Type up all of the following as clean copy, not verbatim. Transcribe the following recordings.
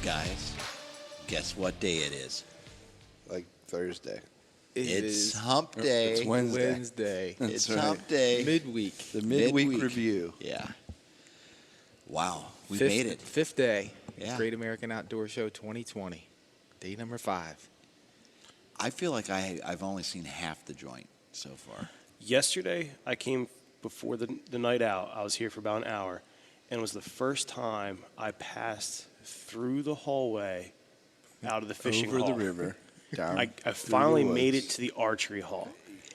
Guys, guess what day it is? Like Thursday. It's hump day. It's Wednesday. That's It's right. hump day. Midweek. The midweek Midweek. review. Yeah. Wow, we Fifth- made it. Fifth day. Yeah. Great American Outdoor Show 2020. Day number 5. I feel like I've only seen half the joint so far. Yesterday, I came before the night out. I was here for about an hour, and it was the first time I passed through the hallway out of the fishing Over hall. the river. Down. I through finally the made it woods. to the archery hall.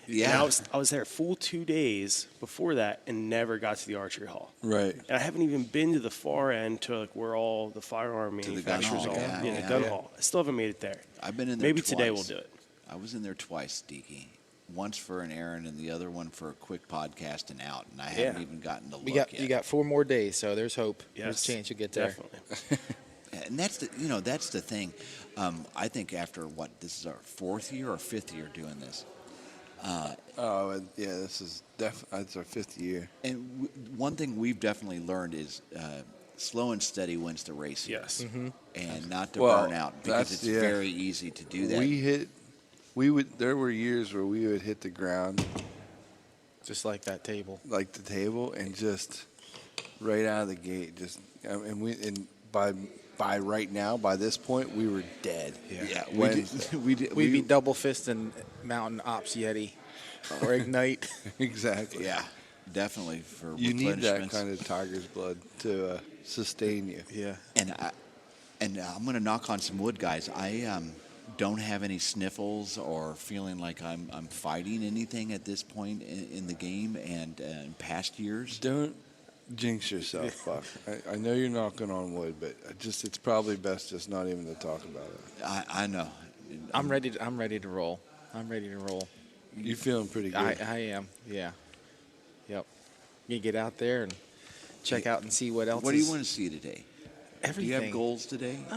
Yeah. And I was there a full 2 days before that and never got to the archery hall. Right. And I haven't even been to the far end to like where all the firearm To the gun manufacturers hall, are. yeah, the yeah. gun Yeah. hall. I still haven't made it there. I've been in there Maybe twice. today we'll do it. I was in there twice, Deaky. Once for an errand and the other one for a quick podcast and out. And I haven't even gotten to look yet. You got 4 more days, so there's hope. There's Yes, a chance you'll get there. Definitely. And that's the thing. I think after this is our 4th year or 5th year doing this. This is it's our 5th year. And one thing we've definitely learned is slow and steady wins the race. Here. Yes. And not to Well, burn out because it's very easy to do that. There were years where we would hit the ground Just like that table. like the table and just right out of the gate, by right now, by this point, we were dead. Yeah, Wednesday. We'd be double fisting Mountain Ops Yeti or Ignite. Exactly. Yeah, definitely for You need that replenishments. kind of tiger's blood to sustain you. Yeah. And I'm going to knock on some wood, guys. I don't have any sniffles or feeling like I'm fighting anything at this point in the game and in past years. Don't jinx yourself, Buck. I know you're knocking on wood, but it's probably best just not even to talk about it. I know. I'm ready to roll. I'm ready to roll. You're feeling pretty good. I am. Yeah. Yep. You get out there and check out and see what else What do you is- want to see today? Everything. Do you have goals today? I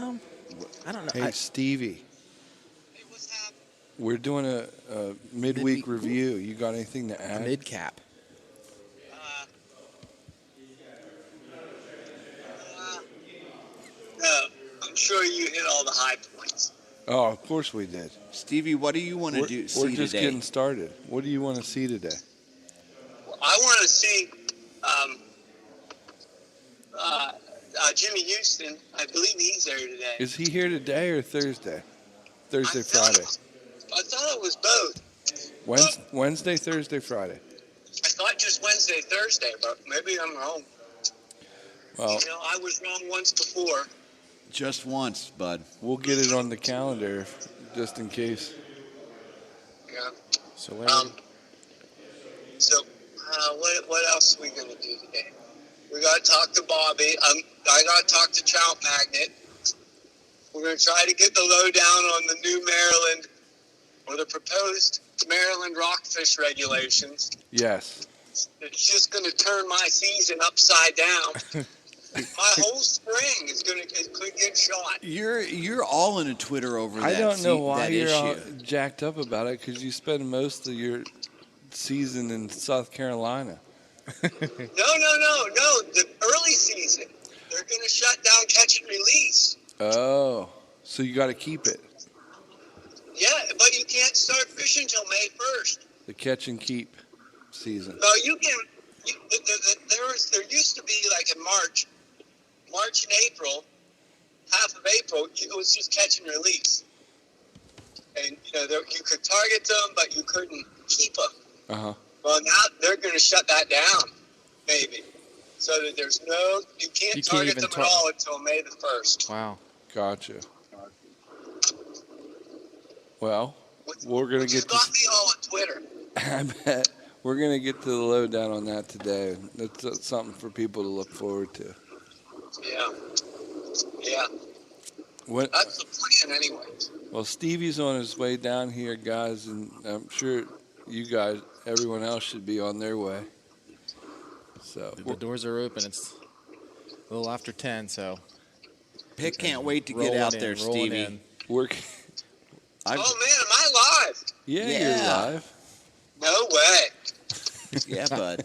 don't know. Hey, Stevie. We're doing a midweek Midweek- review. You got anything to A add? mid-cap. No, I'm sure you hit all the high points. Oh, of course we did. Stevie, what do you want to We're see just today? getting started. What do you want to see today? I want to see Jimmy Houston. I believe he's there today. Is he here today or Thursday? Thursday, I thought Friday. I thought it was both. Wednesday, Thursday, Friday. I thought just Wednesday, Thursday, but maybe I'm wrong. Well, I was wrong once before. Just once, bud. we'll get it on the calendar just in case. Yeah. So Larry, So, what else are we gonna do today? We gotta talk to Bobby. I gotta talk to Trout Magnet. We're gonna try to get the lowdown on the new Maryland or the proposed Maryland rockfish regulations. Yes. It's just gonna turn my season upside down. My whole spring could get shot. You're all in a Twitter over that. I don't know why that you're issue. all jacked up about it because you spend most of your season in South Carolina. No. The early season, they're gonna shut down catch and release. Oh, so you got to keep it. Yeah, but you can't start fishing till May 1st. The catch and keep season. No, you can. There used to be like in March and April, half of April, it was just catch and release, and you could target them, but you couldn't keep them. Uh-huh. Well, now they're going to shut that down, maybe, so that you can't target even them at all until May the 1st. wow. Gotcha. Well, we're going to You get got me all on Twitter. I bet. We're going to get to the lowdown on that today. That's something for people to look forward to. Yeah. What? That's the plan, anyways. Well, Stevie's on his way down here, guys, and I'm sure you guys, everyone else should be on their way. So The doors are open. It's a little after 10, so Pick can't wait to get rolling out in, there, rolling Stevie. in. we're Oh man, am I live? yeah, Yeah. you're live. No way. Yeah, bud.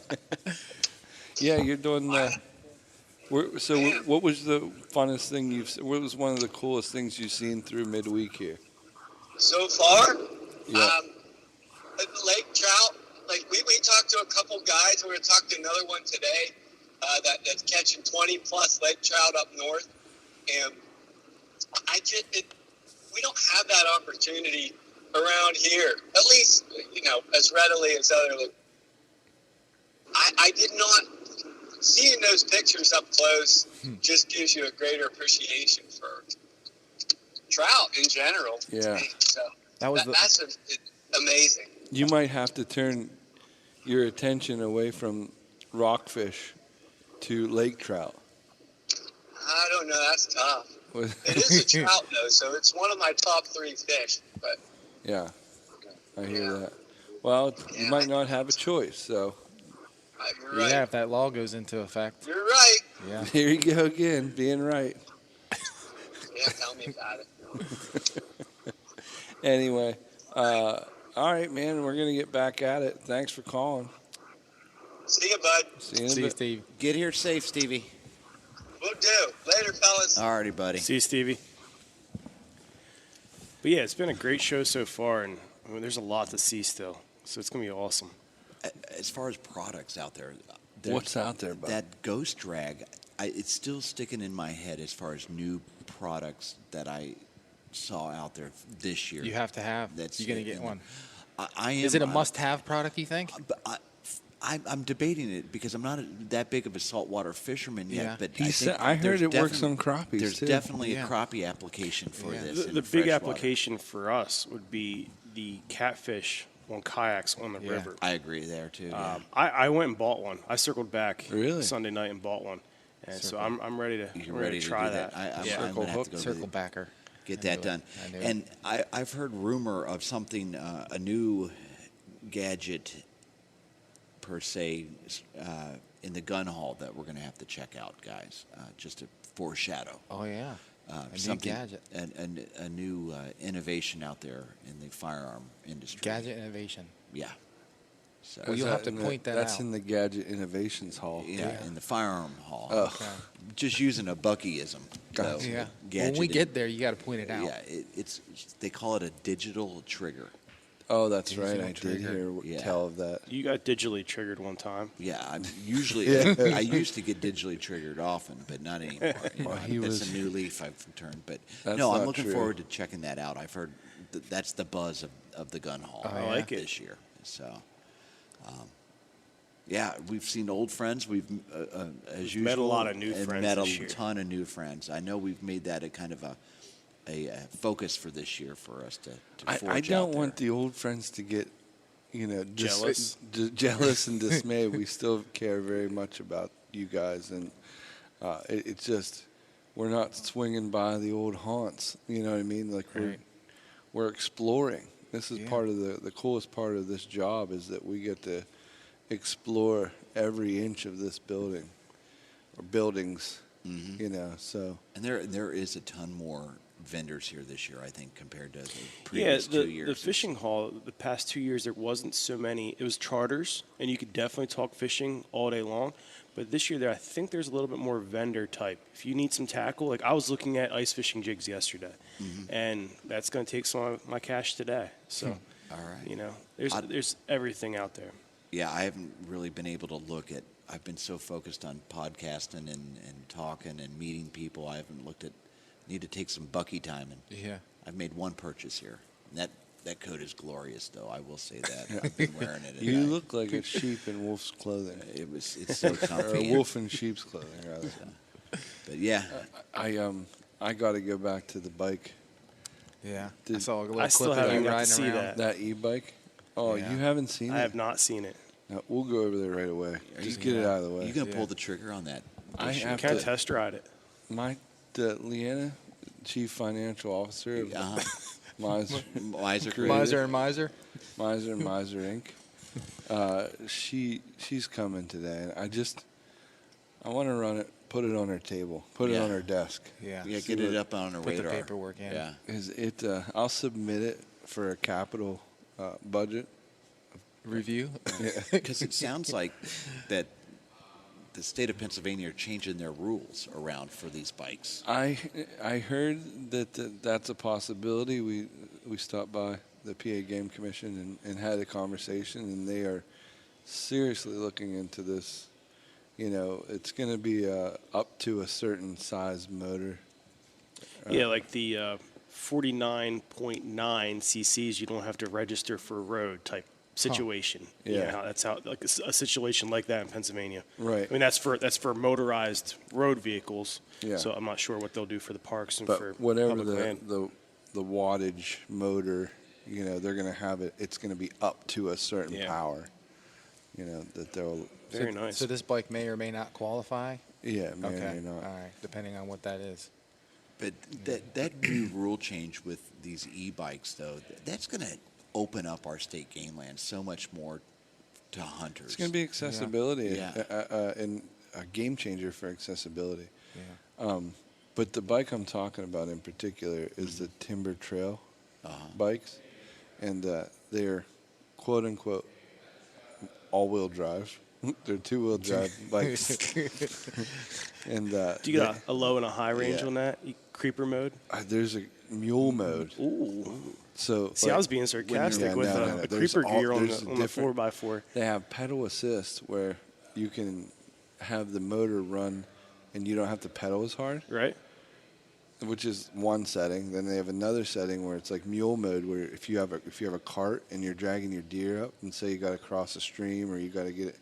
Yeah, you're doing the. What was the funnest thing what was one of the coolest things you've seen through midweek here? So far, Yeah. lake trout. Like we talked to a couple guys. We're gonna talk to another one today that's catching 20 plus lake trout up north, and we don't have that opportunity around here. At least as readily as other. I did not. Seeing those pictures up close just gives you a greater appreciation for trout in general. Yeah. So that's amazing. You might have to turn your attention away from rockfish to lake trout. I don't know. That's tough. It is a trout, though, so it's one of my top 3 fish. But Yeah, I hear that. Well, you might not have a choice, so you're right. Yeah, if that law goes into effect. You're right. Yeah. here you go again, being right. Yeah, tell me about it. Anyway, all right, man, we're going to get back at it. Thanks for calling. See you, bud. See you in a See you, bit. Steve. Get here safe, Stevie. Will do. Later, fellas. Alrighty, buddy. See you, Stevie. But yeah, it's been a great show so far, and there's a lot to see still. So it's gonna be awesome. As far as products out there, What's out there, bud? that ghost drag, it's still sticking in my head as far as new products that I saw out there this year. You have to have. That's You're going to get one. I am. Is it a must-have product, you think? But I'm debating it because I'm not that big of a saltwater fisherman yet. Yeah. But I heard it works on crappies, There's too. definitely Yeah. a crappie application for Yeah. this. The big application for us would be the catfish on kayaks on the Yeah. river. I agree there too. Yeah. I went and bought one. I circled back Really? Sunday night and bought one, and so I'm ready to You're ready to try do that. that. I'm Circle gonna have hook? to go Circle backer. get I that knew it. done. I knew And I've heard rumor of something, a new gadget per se, in the gun hall that we're going to have to check out, guys. Just to foreshadow. Oh, yeah. A new Something, gadget. a new innovation out there in the firearm industry. Gadget innovation. Yeah. So, Well, you'll Is have that to in point that That's out. in the Gadget Innovations Hall. yeah, in the firearm hall. Oh. Okay. Just using a Buckyism. Gotcha. So, Yeah. gadget When we get there, you got to point it out. Yeah, they call it a digital trigger. Oh, that's right. Digital I did trigger. hear Yeah. tell of that. You got digitally triggered one time. Yeah, I'm usually I used to get digitally triggered often, but not anymore. Well, he It's was- a new leaf I've turned. But That's no, I'm not looking true. forward to checking that out. I've heard that's the buzz of the gun hall. I like it. this year. So, yeah, we've seen old friends. We've as usual met a lot of new and friends Met this a year. ton of new friends. I know we've made that a kind of a focus for this year for us to forge I out don't there. want the old friends to get, Jealous? jealous and dismayed. We still care very much about you guys, and it's just we're not swinging by the old haunts. You know what I mean? Like Right. we're exploring. This is Yeah. part of the coolest part of this job is that we get to explore every inch of this building or buildings. Mhm. So And there is a ton more vendors here this year, I think, compared to the Yeah, previous 2 the years. fishing hall, the past 2 years, there wasn't so many. It was charters, and you could definitely talk fishing all day long. But this year, I think there's a little bit more vendor type. If you need some tackle, like I was looking at ice fishing jigs yesterday, and that's going to take some of my cash today. So, All right. there's everything out there. Yeah, I haven't really been able to look at. I've been so focused on podcasting and talking and meeting people. I haven't looked at. Need to take some Bucky time, and Yeah. I've made one purchase here. And that coat is glorious, though. I will say that. I've been wearing it. and you I- look like a sheep in wolf's clothing, It's so or a comfy. wolf in sheep's clothing, rather. But yeah, I got to go back to the bike. Yeah. I Did- saw a little I clip still of haven't you got to riding see around. that. That e-bike. Oh, Yeah. you haven't seen it? I have not seen it. No, we'll go over there right away. Just get it out of the way. you gonna Yeah. pull the trigger on that? I this year? have Can't to- test ride it. Leanna, Chief Financial Officer of Uh-huh. Miser, Miser Creative. Miser and Miser. Miser and Miser Inc. She's coming today, and I want to run it, put it on her table, put it Yeah. on her desk. Yeah. Yeah, See get it what- up on a Put the radar. paperwork in. Yeah. Is it? I'll submit it for a capital budget. Review. Because it sounds like that the state of Pennsylvania are changing their rules around for these bikes. I heard that's a possibility. We stopped by the PA Game Commission and had a conversation, and they are seriously looking into this. You know, it's going to be up to a certain size motor. Yeah, like the 49.9 cc's, you don't have to register for a road type situation. Yeah. You know, that's how like a situation like that in Pennsylvania. Right. I mean, that's for motorized road vehicles. Yeah. So I'm not sure what they'll do for the parks and But for whatever public land. the wattage motor, you know, they're going to have it. It's going to be up to a certain Yeah. power. You know that they'll. Very nice. So this bike may or may not qualify? Yeah, may or Okay. may not. All right. Depending on what that is. But that new rule change with these e-bikes, though, that's going to open up our state game land so much more to hunters. It's going to be accessibility Yeah. and a game changer for accessibility. Yeah. But the bike I'm talking about in particular is the Timber Trail bikes, and they're quote unquote all-wheel drive. They're two-wheel drive bikes. And Do you got a low and a high range Yeah. on that? Creeper mode? there's a mule mode. Ooh. So See, like, I was being sarcastic Yeah, with no, no, no. a There's creeper all- gear on there's the a 4x4. They have pedal assist where you can have the motor run, and you don't have to pedal as hard, Right? which is one setting. Then they have another setting where it's like mule mode, where if you have a cart and you're dragging your deer up, and say you got to cross a stream or you got to get it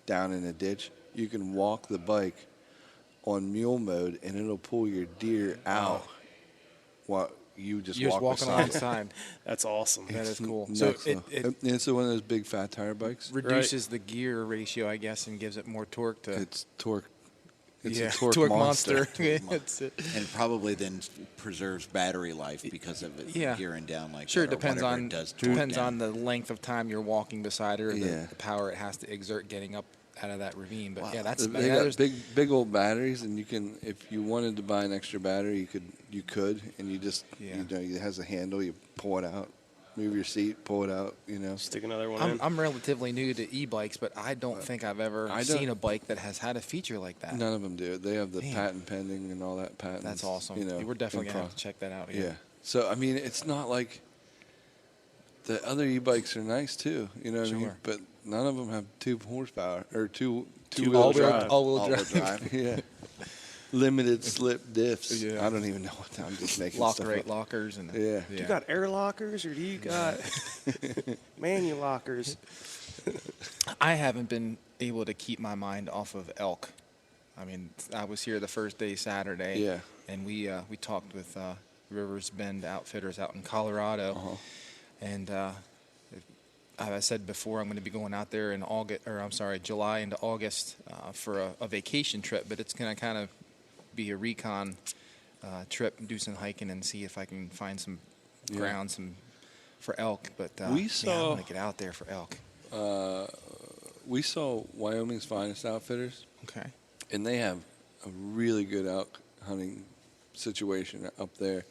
down in a ditch, you can walk the bike on mule mode, and it'll pull your deer out while you just You're walk just walking beside it. alongside. That's awesome. That is cool. Next So level. it And it's one of those big fat tire bikes. reduces the gear ratio, I guess, and gives it more torque to. It's torque. It's yeah, a torque, monster. It's and probably then preserves battery life because of it Yeah. gearing down like Sure, that, it depends or whatever on it does torque depends down. on the length of time you're walking beside her, Yeah. the power it has to exert getting up out of that ravine. But Wow. yeah, that's They yeah, got big old batteries, and you can, if you wanted to buy an extra battery, you could, and you just Yeah. you know, it has a handle, you pull it out, move your seat, pull it out, you know. Stick another one in. I'm relatively new to e-bikes, but I don't think I've ever I don't- seen a bike that has had a feature like that. None of them do. They have the Man. patent pending and all that patent. That's awesome. You know, We're definitely in gonna have to pro- check that out. Yeah. So I mean, it's not like the other e-bikes are nice too. You know what I mean? Sure. But none of them have 2 horsepower or two Two-wheel wheel drive. all-wheel All-wheel drive. yeah. Limited slip diffs. Yeah. I don't even know what I'm just making Lock stuff rate up. lockers and Yeah. Do you got air lockers or do you got manual lockers? I haven't been able to keep my mind off of elk. I mean, I was here the first day Saturday, Yeah. and we talked with Rivers Bend Outfitters out in Colorado, Uh-huh. and I said before I'm going to be going out there in July into August for a vacation trip, but it's going to kind of be a recon trip, do some hiking, and see if I can find some Yeah. ground for elk. But We man, I saw- want to get out there for elk. We saw Wyoming's Finest Outfitters, Okay. and they have a really good elk hunting situation up there,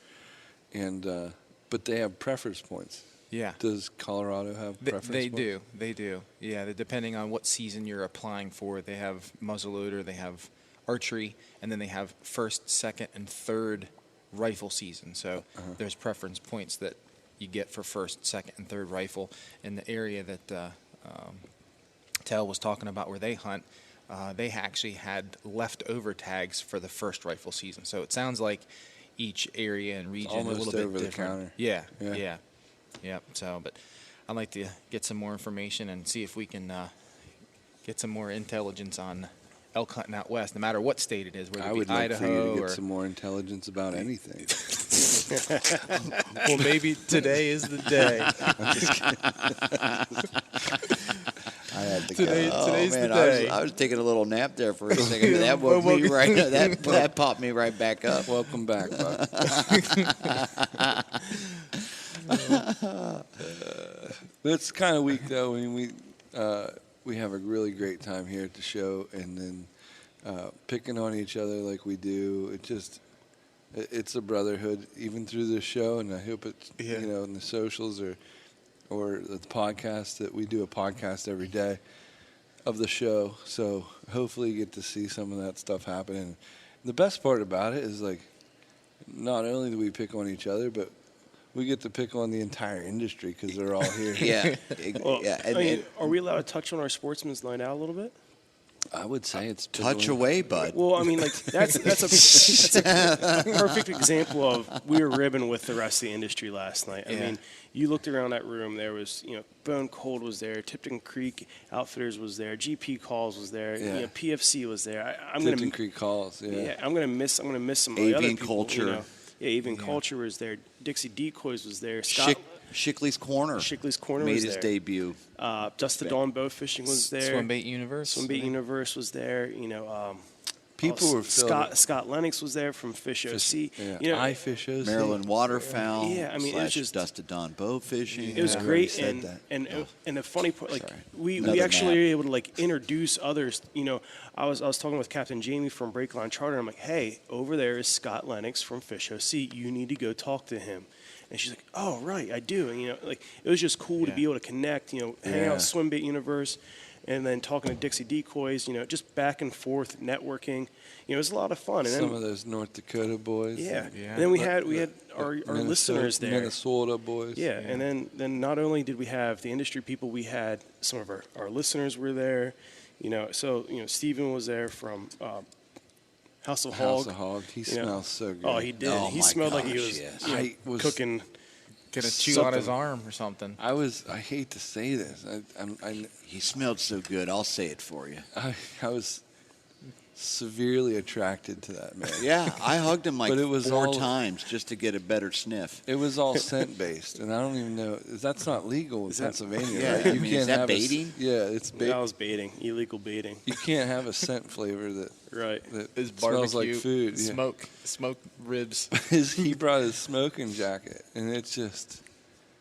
and but they have preference points. Yeah. Does Colorado have preference They points? do. They do. Yeah, depending on what season you're applying for, they have muzzleloader, they have archery, and then they have first, second, and third rifle season. So there's preference points that you get for first, second, and third rifle. In the area that Tell was talking about where they hunt, they actually had leftover tags for the first rifle season. So it sounds like each area and region Almost a little bit over the different. counter. Yeah. So, but I'd like to get some more information and see if we can get some more intelligence on elk hunting out west, no matter what state it is, whether I it be would like Idaho for you to or get some more intelligence about anything. well, maybe today is the day. I had to Today- go. today's the man, day. I was taking a little nap there for a second. That woke me right. That popped me right back up. Welcome back, bud. It's kind of weak though. I mean, we have a really great time here at the show, and then picking on each other like we do. It's a brotherhood even through this show, and I hope it's in the socials or the podcast that we do a podcast every day. of the show. So hopefully you get to see some of that stuff happen. And the best part about it is, like, not only do we pick on each other, but we get to pick on the entire industry because they're all here. Yeah. Well, Yeah. I mean, are we allowed to touch on our Sportsman's Night Out a little bit? I would say it's Touch away, bud. Well, I mean, like that's a perfect example of we were ribbing with the rest of the industry last night. I mean, you looked around that room. There was, Bone Cold was there, Tipton Creek Outfitters was there, GP Calls was there, PFC was there. Tipton Creek Calls. Yeah. I'm gonna miss some of the other Avian people. Culture. Avian Culture was there. Dixie Decoys was there. Shickley's Corner. Shickley's Corner made was his there. debut. Dust to Dawn Bow Fishing was there. Swimbait Universe. Swimbait Universe was there. People were Scott Lennox was there from Fish OC. I Fish OC. Maryland Waterfowl. Yeah, I mean, it was just Dust to Dawn Bow Fishing. It was great, said and that. and the funny part, like Sorry. we Another actually nap. were able to like introduce others. I was talking with Captain Jamie from Breakline Charter. I'm like, hey, over there is Scott Lennox from Fish OC. You need to go talk to him. And she's like, oh right, I do. And it was just cool to be able to connect. Hang out with Swimbait Universe, and then talking to Dixie Decoys. Just back and forth networking. It was a lot of fun. And Some of those North Dakota boys. Yeah. And then we had our listeners there. Minnesota boys. Yeah. And then not only did we have the industry people, we had some of our listeners were there. So Steven was there from House of Hog. House of Hog. He smells so good. Oh, he did. Oh, He my smelled like he gosh, was, yes. I was cooking. Get a chew something. on his arm or something. I hate to say this. He smelled so good. I'll say it for you. I was severely attracted to that man. Yeah, I hugged him like But it was 4 all- times just to get a better sniff. It was all scent based, and I don't even know. That's not legal in Pennsylvania, Yeah, right? I mean, is that have baiting? It's That bait. was baiting, illegal baiting. You can't have a scent flavor that Right. His smells like barbecue, food. Yeah. smoke ribs. He brought his smoking jacket, and it's just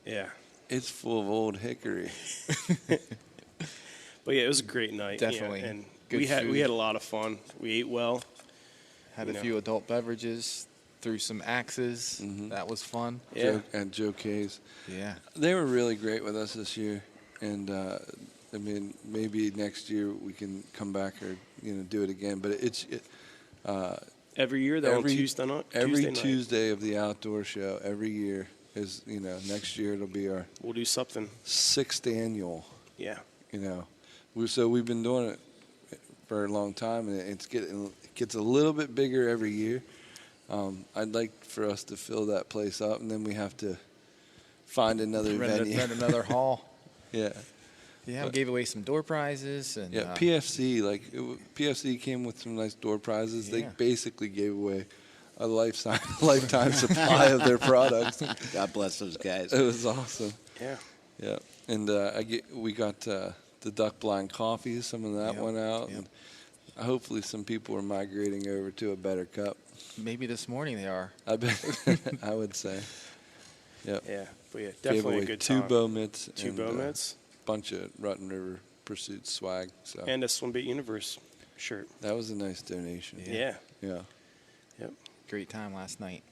Yeah. it's full of old hickory. But yeah, it was a great night. Definitely. And Good we had food. a lot of fun. We ate well. Had a few adult beverages, threw some axes. That was fun. Yeah. Joe K's. Yeah. They were really great with us this year, and I mean, maybe next year we can come back or do it again. But Every year, though, on Every- Tuesday night. every night, Tuesday of the outdoor show every year is next year it'll be our we'll do something. 6th annual. Yeah. We've been doing it for a long time, and it gets a little bit bigger every year. I'd like for us to fill that place up, and then we have to find another venue. Rent another hall. Yeah. Yeah, we gave away some door prizes. And, Yeah, PFC, PFC came with some nice door prizes. They Yeah. basically gave away a lifetime supply of their products. God bless those guys. It was awesome. Yeah. Yeah, and we got the Duck Blind coffee. Some of that Yep, went out. yep. And hopefully, some people are migrating over to a better cup. maybe this morning they are. I bet. I would say. Yep. Yeah. But yeah, Gave definitely away a good 2 time. bow mitts. Two and bow mitts. bunch of Rutten River Pursuit swag. So And a Swimbait Universe shirt. that was a nice donation. Yeah. Yeah. Yep. Great time last night.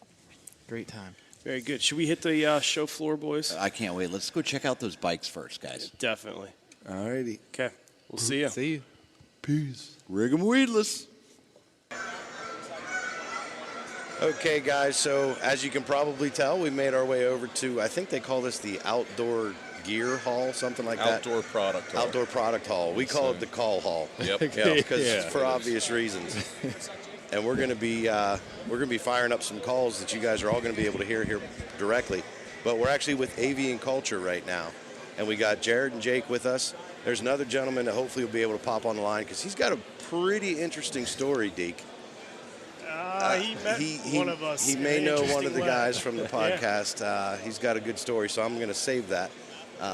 Great time. Very good. Should we hit the show floor, boys? I can't wait. Let's go check out those bikes first, guys. Definitely. Alrighty. Okay. We'll see you. See you. Peace. Rig 'em weedless. Okay, guys, so as you can probably tell, we made our way over to, I think they call this the Outdoor Gear Hall, something like that. Outdoor product hall. Outdoor Product Hall. We call it the Call Hall. Yep. Because for obvious reasons. And we're going to be firing up some calls that you guys are all going to be able to hear here directly. But we're actually with Avian Culture right now, and we got Jared and Jake with us. There's another gentleman that hopefully will be able to pop on the line because he's got a pretty interesting story, Deke. He met one of us. He in may an know one interesting of the way. guys from the podcast. He's got a good story, so I'm going to save that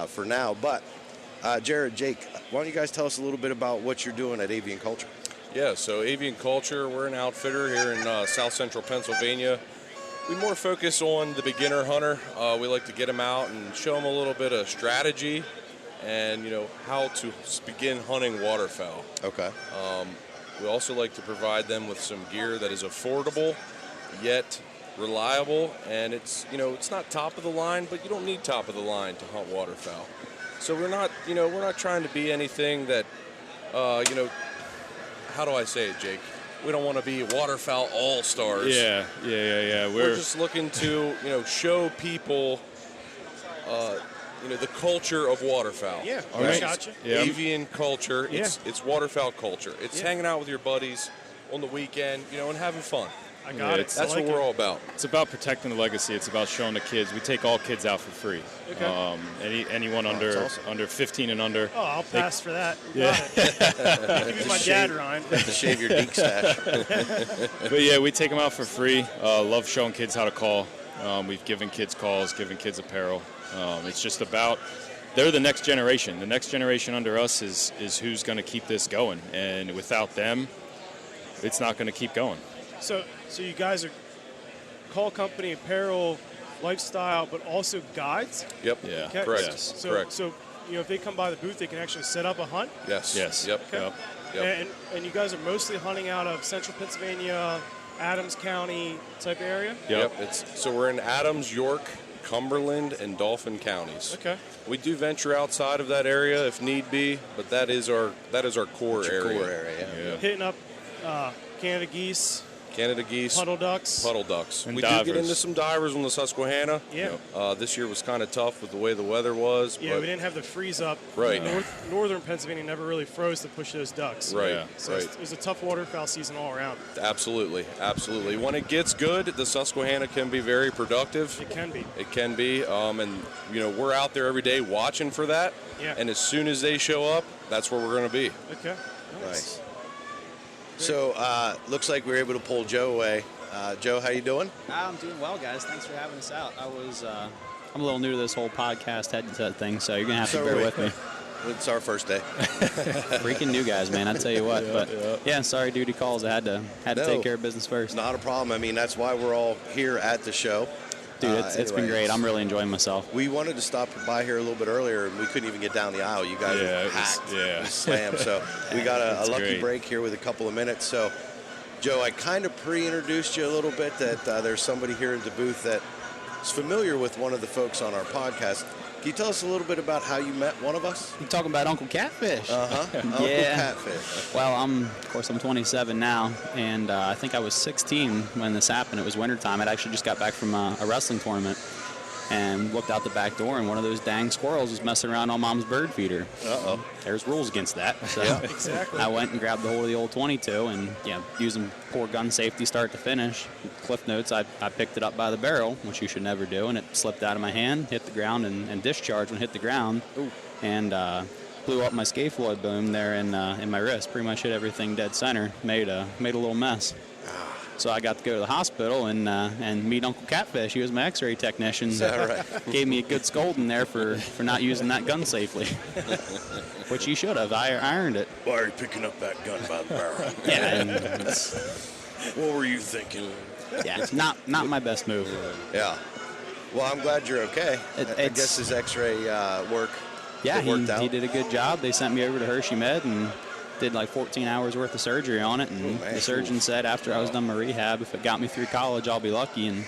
for now. But Jared, Jake, why don't you guys tell us a little bit about what you're doing at Avian Culture? Yeah, so Avian Culture, we're an outfitter here in South Central Pennsylvania. We more focus on the beginner hunter. We like to get them out and show them a little bit of strategy and, how to begin hunting waterfowl. Okay. We also like to provide them with some gear that is affordable, yet reliable, and it's not top of the line, but you don't need top of the line to hunt waterfowl. So we're not trying to be anything that how do I say it, Jake? We don't want to be waterfowl all-stars. Yeah. We're just looking to, show people, the culture of waterfowl. Yeah, All right. gotcha. Yeah. Avian culture. Yeah. It's waterfowl culture. It's hanging out with your buddies on the weekend, and having fun. I got it. That's what we're all about. It's about protecting the legacy. It's about showing the kids. We take all kids out for free. Okay. Anyone under 15 and under. Oh, I'll pass for that. You Yeah. got it. Give me my dad, Ryan. To shave your deek stash. But yeah, we take them out for free. Love showing kids how to call. We've given kids calls, given kids apparel. It's just about, they're the next generation. The next generation under us is who's going to keep this going. And without them, it's not going to keep going. So you guys are call company, apparel, lifestyle, but also guides? Yep. Yeah. Okay. Correct. Yes. So, Correct. So, if they come by the booth, they can actually set up a hunt? Yes. Yes. Yep. Yep. And you guys are mostly hunting out of central Pennsylvania, Adams County type area? Yep. So we're in Adams, York, Cumberland, and Dauphin counties. Okay. We do venture outside of that area if need be, but that is our core area. Core area, yeah. Hitting up Canada geese, Canada geese, puddle ducks. And we do get divers. into some divers on the Susquehanna. Yeah. This year was kind of tough with the way the weather was. Yeah, but we didn't have the freeze up. Right. Northern Pennsylvania never really froze to push those ducks. Right. Yeah. So Right. it was a tough waterfowl season all around. Absolutely. When it gets good, the Susquehanna can be very productive. It can be. It can be, and we're out there every day watching for that. Yeah. And as soon as they show up, that's where we're going to be. Okay. Nice. So, looks like we were able to pull Joe away. Joe, how you doing? I'm doing well, guys. Thanks for having us out. I'm a little new to this whole podcast headset thing, so you're gonna have to bear with me. It's our first day. Freaking new guys, man. I tell you what. Yeah, sorry, duty calls. I had to No. take care of business first. Not a problem. I mean, that's why we're all here at the show. Dude, it's been anyway, great. I'm really enjoying myself. We wanted to stop by here a little bit earlier, and we couldn't even get down the aisle. You guys Yeah, were it was- packed. yeah. It was slammed. So we got a It's lucky great. break here with a couple of minutes. So, Joe, I kind of pre-introduced you a little bit that there's somebody here in the booth that is familiar with one of the folks on our podcast. Can you tell us a little bit about how you met one of us? You talking about Uncle Catfish? Uncle Yeah. Catfish. Well, I'm 27 now, and I think I was 16 when this happened. It was wintertime. I'd actually just got back from a wrestling tournament and looked out the back door, and one of those dang squirrels was messing around on Mom's bird feeder. Uh-oh. There's rules against that. So Exactly. I went and grabbed the hold of the old 22 and, using poor gun safety start to finish. Cliff notes, I picked it up by the barrel, which you should never do, and it slipped out of my hand, hit the ground, and discharged when it hit the ground. Ooh. And blew up my scaphoid bone there in my wrist. Pretty much hit everything dead center. Made a little mess. So I got to go to the hospital and meet Uncle Catfish. He was my x-ray technician. Is that right? Gave me a good scolding there for not using that gun safely, which he should have. I earned it. Why are you picking up that gun by the barrel? Yeah, and it's, What were you thinking? it's not my best move. Yeah. Well, I'm glad you're okay. I It's- guess his X-ray work Yeah, worked out. he did a good job. They sent me over to Hershey Med and did like 14 hours worth of surgery on it. And man. the surgeon said after I was done my rehab, if it got me through college, I'll be lucky. And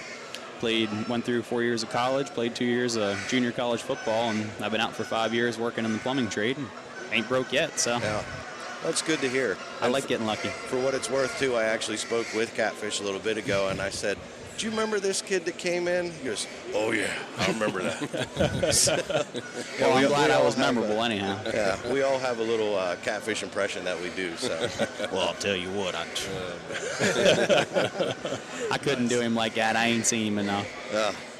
went through 4 years of college, played 2 years of junior college football, and I've been out for 5 years working in the plumbing trade. And ain't broke yet, so Yeah. That's good to hear. I like getting lucky. For what it's worth, too, I actually spoke with Catfish a little bit ago, and I said, do you remember this kid that came in? He goes, oh, yeah, I remember that. Well, I'm glad I all was have memorable anyhow. Yeah, we all have a little Catfish impression that we do. So, Well, I'll tell you what, I couldn't do him like that. I ain't seen him enough.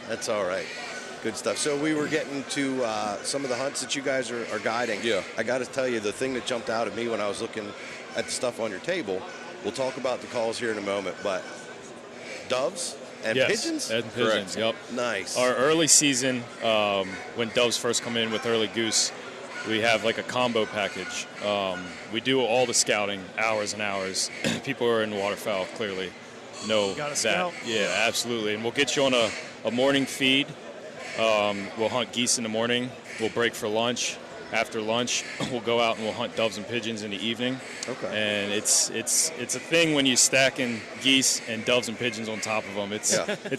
that's all right. Good stuff. So we were getting to some of the hunts that you guys are guiding. Yeah. I got to tell you, the thing that jumped out at me when I was looking at the stuff on your table, we'll talk about the calls here in a moment, but doves and Yes, pigeons? and pigeons, yep. Nice. Our early season, when doves first come in with early goose, we have like a combo package. We do all the scouting, hours and hours. People who are in waterfowl clearly know Gotta that. scout. Yeah, absolutely. And we'll get you on a morning feed. We'll hunt geese in the morning. We'll break for lunch. After lunch, we'll go out and we'll hunt doves and pigeons in the evening. Okay. And it's a thing when you stacking geese and doves and pigeons on top of them. It's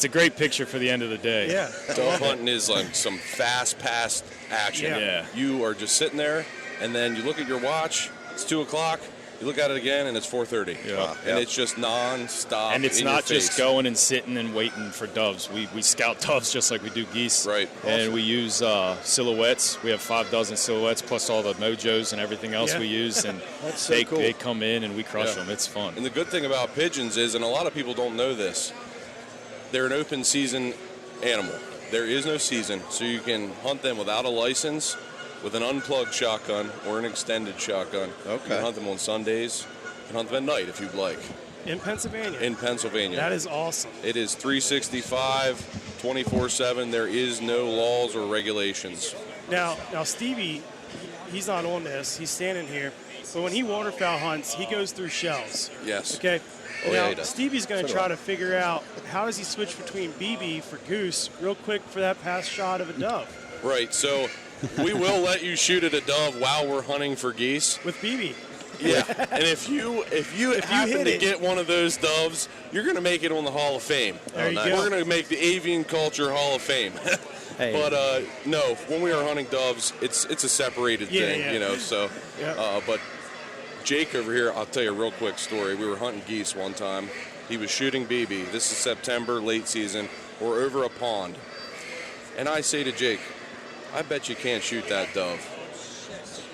a great picture for the end of the day. Yeah. Dove hunting is like some fast-paced action. Yeah. You are just sitting there, and then you look at your watch. It's 2 o'clock. You look at it again, and it's 4:30. Yeah. And it's just nonstop. And it's in not your just face. going and sitting and waiting for doves. We scout doves just like we do geese. Right. And we use silhouettes. We have 5 dozen silhouettes plus all the mojos and everything else we use. And That's so cool. they come in and we crush Yeah. them. It's fun. And the good thing about pigeons is, and a lot of people don't know this, they're an open season animal. There is no season, so you can hunt them without a license, with an unplugged shotgun or an extended shotgun. You Okay. can hunt them on Sundays. You can hunt them at night if you'd like. In Pennsylvania. In Pennsylvania. That is awesome. It is 365, 24/7. There is no laws or regulations. Now Stevie, he's not on this. He's standing here. But when he waterfowl hunts, he goes through shells. Yes. Okay. Oh, now, yeah, he does. Stevie's going So to do try I. to figure out how does he switch between BB for goose real quick for that past shot of a dove Right. So we will let you shoot at a dove while we're hunting for geese. with BB. Yeah. And if you happen hit to it. get one of those doves, you're going to make it on the Hall of Fame. There you nice. go. We're going to make the Avian Culture Hall of Fame. Hey. But no, when we are hunting doves, it's a separated Yeah, thing, yeah. you know. So, Yeah. but Jake over here, I'll tell you a real quick story. We were hunting geese one time. He was shooting BB. This is September, late season. We're over a pond, and I say to Jake, "I bet you can't shoot that dove."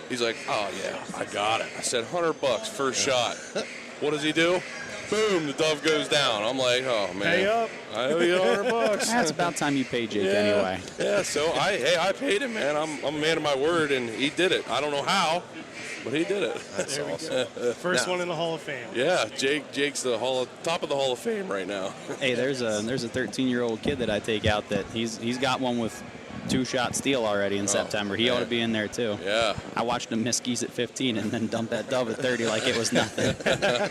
He's like, "Oh yeah, I got it." I said, $100 first shot. What does he do? Boom, the dove goes down. I'm like, "Oh man, Pay up. I owe you $100." That's about time you pay Jake anyway. Yeah, so I paid him, man. I'm a man of my word, and he did it. I don't know how, but he did it. That's There we awesome. go. First one in the Hall of Fame. Yeah, Jake's the top of the Hall of Fame right now. Hey, there's a 13-year-old kid that I take out that he's got one with 2-shot steel already in September. He ought to be in there too. Yeah. I watched him miss geese at 15 and then dump that dove at 30 like it was nothing.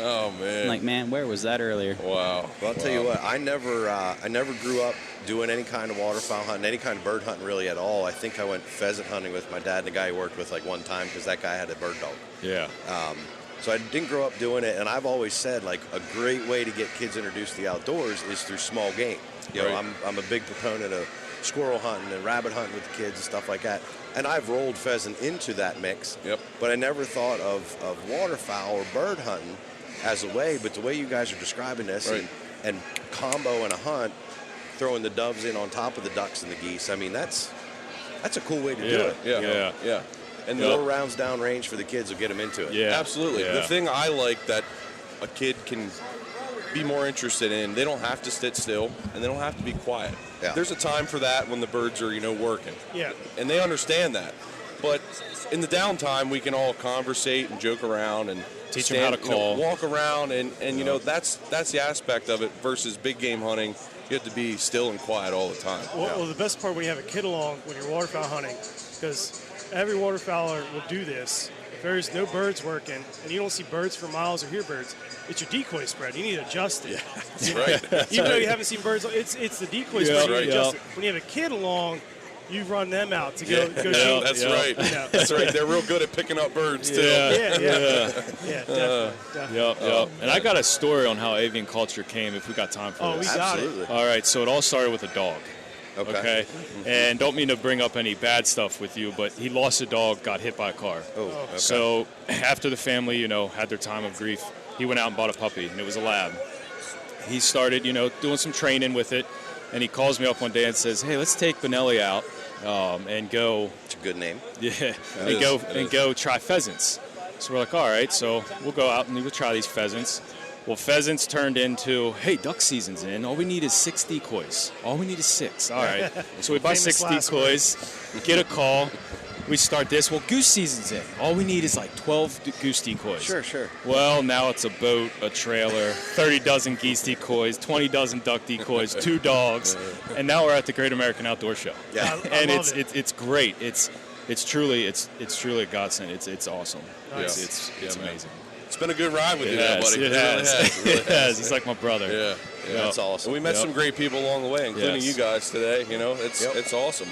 Oh man. I'm like, man, where was that earlier? Wow. Well, I'll tell you what, I never grew up doing any kind of waterfowl hunting, any kind of bird hunting really at all. I think I went pheasant hunting with my dad and the guy he worked with like one time because that guy had a bird dog. Yeah. So I didn't grow up doing it, and I've always said like a great way to get kids introduced to the outdoors is through small game. You know, Right. I'm a big proponent of squirrel hunting and rabbit hunting with the kids and stuff like that. And I've rolled pheasant into that mix. Yep. But I never thought of waterfowl or bird hunting as a way. But the way you guys are describing this Right. and combo in a hunt, throwing the doves in on top of the ducks and the geese, I mean, that's a cool way to do it. Yeah. And More rounds down range for the kids will get them into it. Yeah. absolutely. Yeah. The thing I like that a kid can be more interested in, they don't have to sit still and they don't have to be quiet. Yeah. There's a time for that when the birds are, working. Yeah. And they understand that. But in the downtime, we can all conversate and joke around and Teach 'em how to call. walk around, and that's the aspect of it versus big game hunting. You have to be still and quiet all the time. Well, the best part when you have a kid along when you're waterfowl hunting, because every waterfowler will do this. If there's no birds working and you don't see birds for miles or hear birds, it's your decoy spread. You need to adjust it. That's right. Even though you haven't seen birds, it's the decoy Yeah, spread. You right. adjust Yeah. it. When you have a kid along, you run them out to go Yeah, shoot. that's Yeah. right. Yeah. That's right. They're real good at picking up birds too. Yeah, definitely. Yep. And I got a story on how avian culture came if we got time for Oh, we this. got it. Absolutely. All right, so it all started with a dog. Okay. And don't mean to bring up any bad stuff with you, but he lost a dog, got hit by a car. Oh, okay. So after the family, had their time of grief, he went out and bought a puppy, and it was a lab. He started, doing some training with it, and he calls me up one day and says, "Hey, let's take Benelli out and go." It's a good name. Yeah, It is. go try pheasants. So we're like, all right, so we'll go out and we'll try these pheasants. Well, pheasants turned into, hey, duck season's in. All we need is 6 decoys. All we need is 6. All right. So we buy Famous 6 last decoys, get a call. We start this. Well, goose season's in. All we need is like 12 goose decoys. Sure. Well, now it's a boat, a trailer, 30 dozen geese decoys, 20 dozen duck decoys, 2 dogs, and now we're at the Great American Outdoor Show. Yeah. I And love it's great. It's truly a godsend. It's awesome. Nice. It's man. amazing. It's been a good ride with you, It there, has. buddy. It really has. has. It really It has. has. He's like my brother. Yeah. That's awesome. And we met Yep. some great people along the way, including Yes. you guys today. It's awesome.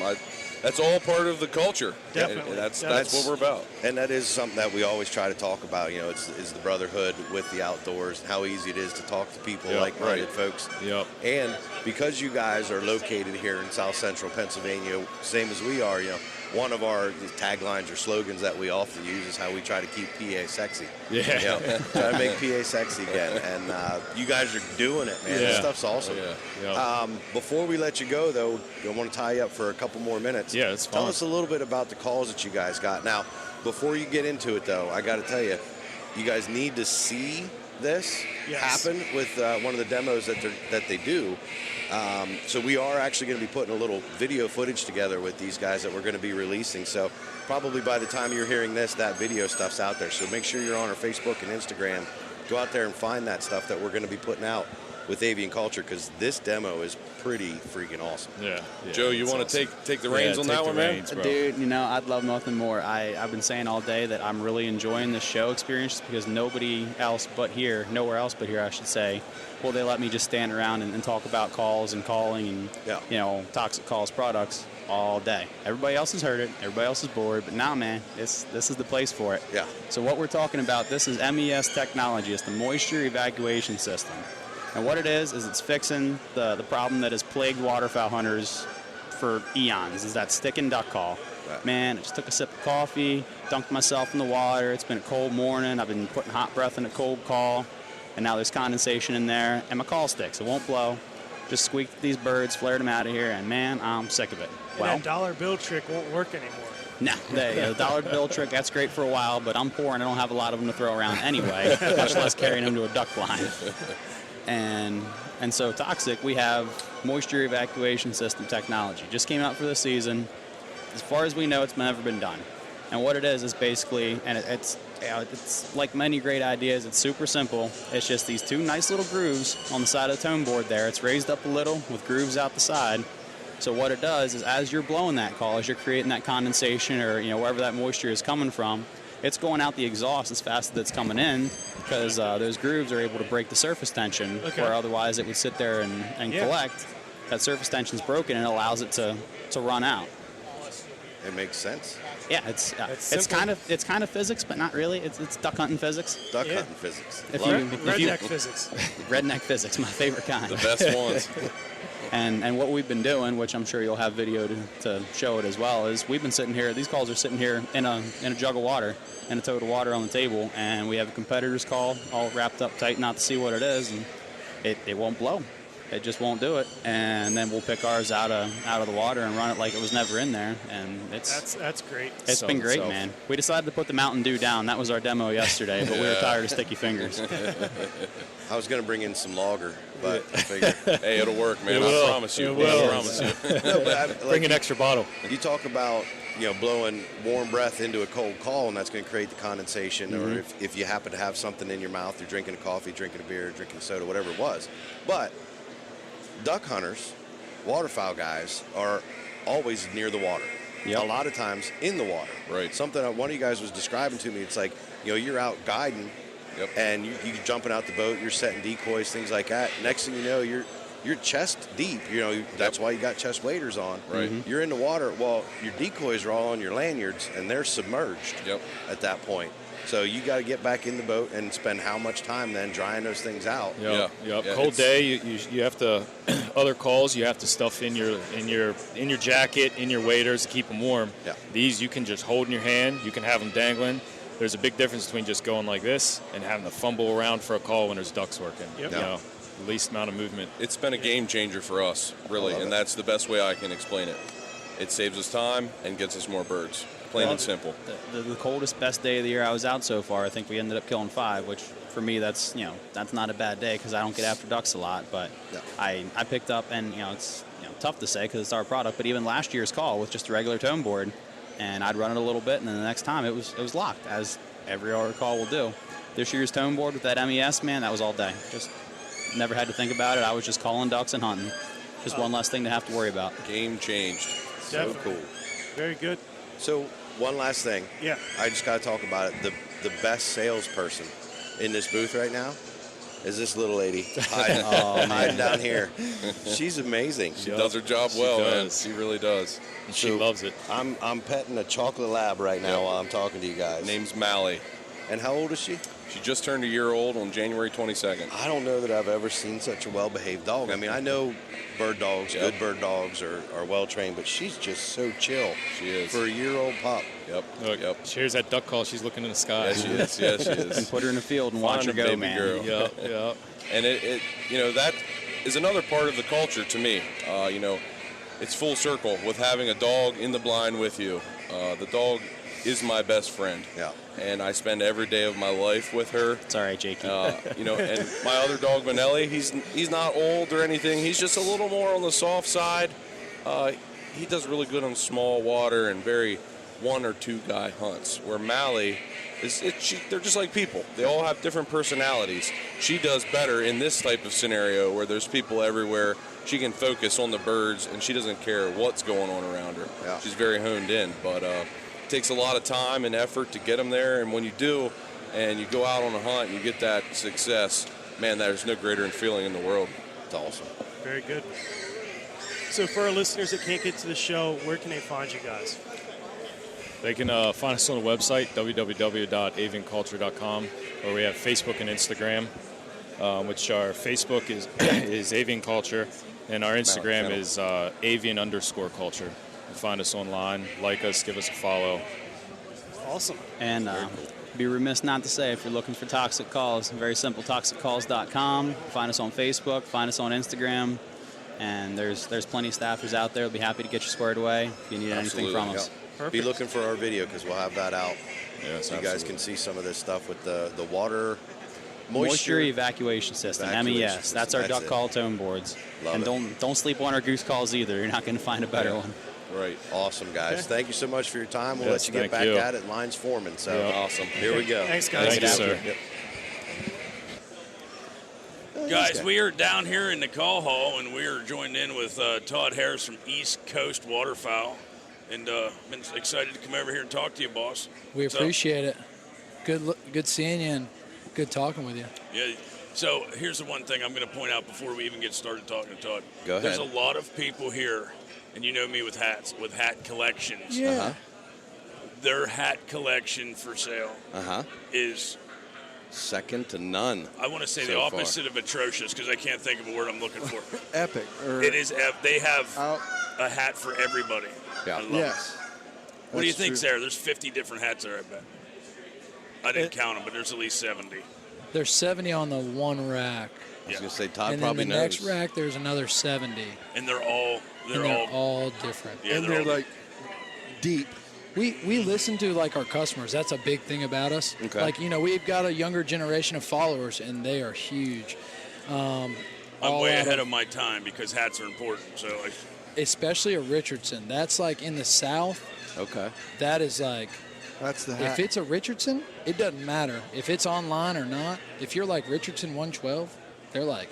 That's all part of the culture. Definitely. And that's That's- what we're about. And that is something that we always try to talk about. It's the brotherhood with the outdoors, and how easy it is to talk to people Yep. like-minded Right. folks. Yep. And because you guys are located here in South Central Pennsylvania, same as we are, one of our taglines or slogans that we often use is how we try to keep PA sexy. Yeah. You know, try to make PA sexy again. And you guys are doing it, man. This stuff's awesome. Before we let you go, though, I want to tie you up for a couple more minutes. Yeah, it's fun. Tell us a little bit about the calls that you guys got. Now, before you get into it, though, I got to tell you, you guys need to see this happen with one of the demos that they do. So we are actually going to be putting a little video footage together with these guys that we're going to be releasing. So probably by the time you're hearing this, that video stuff's out there. So make sure you're on our Facebook and Instagram. Go out there and find that stuff that we're going to be putting out with Avian Culture, because this demo is pretty freaking awesome. Yeah. Joe, you want to take the reins on that one, man? Dude, you know, I'd love nothing more. I've been saying all day that I'm really enjoying this show experience because nowhere else but here, I should say, will they let me just stand around and talk about calls and calling and, you know, Toxic Calls products all day. Everybody else has heard it. Everybody else is bored. But now, man, this is the place for it. Yeah. So what we're talking about, this is MES technology. It's the moisture evacuation system. And what it is it's fixing the problem that has plagued waterfowl hunters for eons, is that stick and duck call. Right. Man, I just took a sip of coffee, dunked myself in the water. It's been a cold morning. I've been putting hot breath in a cold call, and now there's condensation in there, and my call sticks. It won't blow. Just squeaked these birds, flared them out of here, and man, I'm sick of it. And that dollar bill trick won't work anymore. No, the dollar bill trick, that's great for a while, but I'm poor and I don't have a lot of them to throw around anyway, much less carrying them to a duck blind. And so Toxic, we have moisture evacuation system technology. Just came out for the season. As far as we know, it's never been done. And what it is basically, and it's like many great ideas, it's super simple. It's just these two nice little grooves on the side of the tone board there. It's raised up a little with grooves out the side. So what it does is as you're blowing that call, as you're creating that condensation or, you know, wherever that moisture is coming from, it's going out the exhaust as fast as it's coming in, because those grooves are able to break the surface tension, where otherwise it would sit there and collect. That surface tension's broken and it allows it to run out. It makes sense. Yeah, it's kind of physics, but not really. It's duck hunting physics. Duck hunting physics. Redneck physics. Redneck physics, my favorite kind. The best ones. And what we've been doing, which I'm sure you'll have video to show it as well, is we've been sitting here. These calls are sitting here in a jug of water and a tote of water on the table, and we have a competitor's call all wrapped up tight, not to see what it is, and it won't blow. It just won't do it, and then we'll pick ours out of the water and run it like it was never in there, and that's great. It's been great, man. We decided to put the Mountain Dew down. That was our demo yesterday, but we were tired of sticky fingers. I was going to bring in some lager, but I figured, hey, it'll work, man. I promise you. I promise you. No, but Bring an extra bottle. You talk about, you know, blowing warm breath into a cold call, and that's going to create the condensation. Or if you happen to have something in your mouth, you're drinking a coffee, drinking a beer, drinking a soda, whatever it was. But duck hunters, waterfowl guys, are always near the water. Yep. A lot of times in the water. Right. Something that one of you guys was describing to me, it's like, you know, you're out guiding, and you're jumping out the boat, you're setting decoys, things like that. Next thing you know, you're chest deep. You know, that's why you got chest waders on. Right. You're in the water. Well, your decoys are all on your lanyards, and they're submerged at that point. So you got to get back in the boat and spend how much time then drying those things out? Cold day, you have to other calls you have to stuff in your jacket, in your waders to keep them warm. Yeah. These you can just hold in your hand. You can have them dangling. There's a big difference between just going like this and having to fumble around for a call when there's ducks working. Yep. You know, the least amount of movement. It's been a game changer for us, really, and that's the best way I can explain it. It saves us time and gets us more birds. Plain and simple. The coldest, best day of the year I was out so far, I think we ended up killing 5, which for me that's not a bad day because I don't get after ducks a lot. But I picked up, and it's tough to say because it's our product. But even last year's call with just a regular tone board, and I'd run it a little bit, and then the next time it was locked, as every other call will do. This year's tone board with that MES, man, that was all day. Just never had to think about it. I was just calling ducks and hunting. Just one less thing to have to worry about. Game changed. Definitely. So cool. Very good. So one last thing. Yeah. I just got to talk about it. The best salesperson in this booth right now is this little lady hiding down here. She's amazing. She does her job well, man. She really does. And she loves it. I'm petting a chocolate lab right now while I'm talking to you guys. Name's Mally. And how old is she? She just turned a year old on January 22nd. I don't know that I've ever seen such a well-behaved dog. I mean, I know bird dogs, Yep. good bird dogs are well trained, but she's just so chill. She is. For a year-old pup. Yep. Look, Yep. she hears that duck call. She's looking in the sky. Yeah, she is. Yeah, she And is. put her in the field and watch her Find go, a baby man. girl. Yeah. And it that is another part of the culture to me. It's full circle with having a dog in the blind with you. The dog is my best friend. Yeah. And I spend every day of my life with her. It's all right, Jakey. And my other dog, Manelli, he's not old or anything. He's just a little more on the soft side. He does really good on small water and very 1 or 2 guy hunts. Where Mally they're just like people. They all have different personalities. She does better in this type of scenario where there's people everywhere. She can focus on the birds, and she doesn't care what's going on around her. Yeah. She's very honed in, but it takes a lot of time and effort to get them there. And when you do, and you go out on a hunt and you get that success, man, there's no greater feeling in the world. It's awesome. Very good. So for our listeners that can't get to the show, where can they find you guys? They can find us on the website, www.avianculture.com, where we have Facebook and Instagram, which our Facebook is Avian Culture, and our Instagram is Avian_culture. You can find us online, like us, give us a follow. Awesome. And be remiss not to say, if you're looking for toxic calls, very simple, toxiccalls.com. Find us on Facebook, find us on Instagram, and there's plenty of staffers out there. We'll be happy to get you squared away if you need anything from us. Yep. Perfect. Be looking for our video because we'll have that out. Yes, So you guys can see some of this stuff with the water Moisture evacuation system, Evacuation MES. That's our system, duck that's call tone boards. Love and it. don't sleep on our goose calls either. You're not going to find a better one. Right. Awesome, guys. Okay. Thank you so much for your time. We'll Yes, let you get thank back you. at it. Line's forming. So Yeah. awesome. Here we go. Thanks, guys. Thank you, sir. Yep. Guys, we are down here in the call hall, and we are joined in with Todd Harris from East Coast Waterfowl. And been excited to come over here and talk to you, boss. We So- appreciate it. Good seeing you and good talking with you. Yeah. So here's the one thing I'm going to point out before we even get started talking to Todd. Go ahead. There's a lot of people here, and you know me with hats, with hat collections. Yeah. Their hat collection for sale is, Second to none. I want to say, So the far. opposite of atrocious, because I can't think of a word I'm looking for. Epic. Or It is. They have out. a hat for everybody. Yeah. I love Yes. it. What do you That's think's true. there? There's 50 different hats there, I bet. I didn't count them, but there's at least 70. There's 70 on the one rack. I was going to say, Todd and then probably the knows. next rack, there's another 70. And they're all And they're all different. yeah, And they're they're all, like deep. We listen to like our customers. That's a big thing about us. Okay. Like, we've got a younger generation of followers, and they are huge. I'm all way out ahead of my time because hats are important. So Especially a Richardson. That's like in the South. Okay. That is like, That's the hat. if it's a Richardson, it doesn't matter if it's online or not. If you're like Richardson 112, they're like,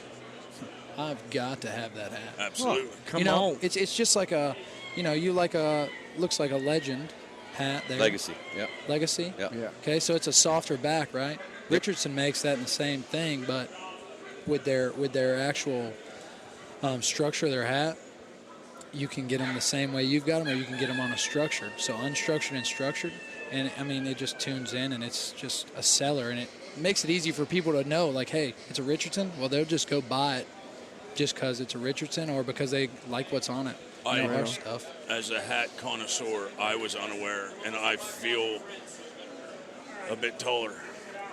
I've got to have that hat. absolutely. Come on. It's just like a, you like a, looks like a legend hat there. Legacy. Yeah. Legacy. Yeah. Yeah. Okay, so it's a softer back, right? Richardson makes that in the same thing, but with their actual structure of their hat, you can get them the same way you've got them, or you can get them on a structured. So unstructured and structured, and I mean it just tunes in, and it's just a seller, and it makes it easy for people to know, like, hey, it's a Richardson. Well, they'll just go buy it just because it's a Richardson, or because they like what's on it. Our stuff. As a hat connoisseur, I was unaware, and I feel a bit taller.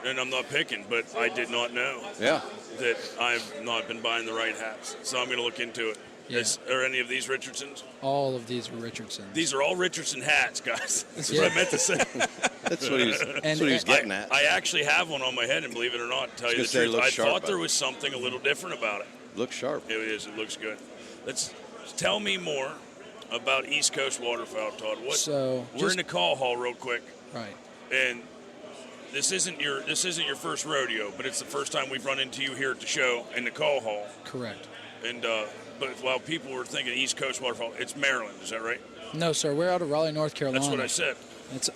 And I'm not picking, but I did not know Yeah. that I've not been buying the right hats. So I'm going to look into it. Yeah. Are any of these Richardsons? All of these are Richardsons. These are all Richardson hats, guys. That's Yeah. what I meant to say. That's what he was getting at. I actually have one on my head, and believe it or not, to tell you the gonna say it truth, looks I sharp, thought there but- was something a little different about it. Looks sharp. It is. It looks good. Let's tell me more about East Coast Waterfowl, Todd. So, we're just- in the call hall real quick, Right. and this isn't your first rodeo, but it's the first time we've run into you here at the show in the call hall. Correct. And but while people were thinking East Coast Waterfowl, it's Maryland. Is that right? No, sir. We're out of Raleigh, North Carolina. That's what I said.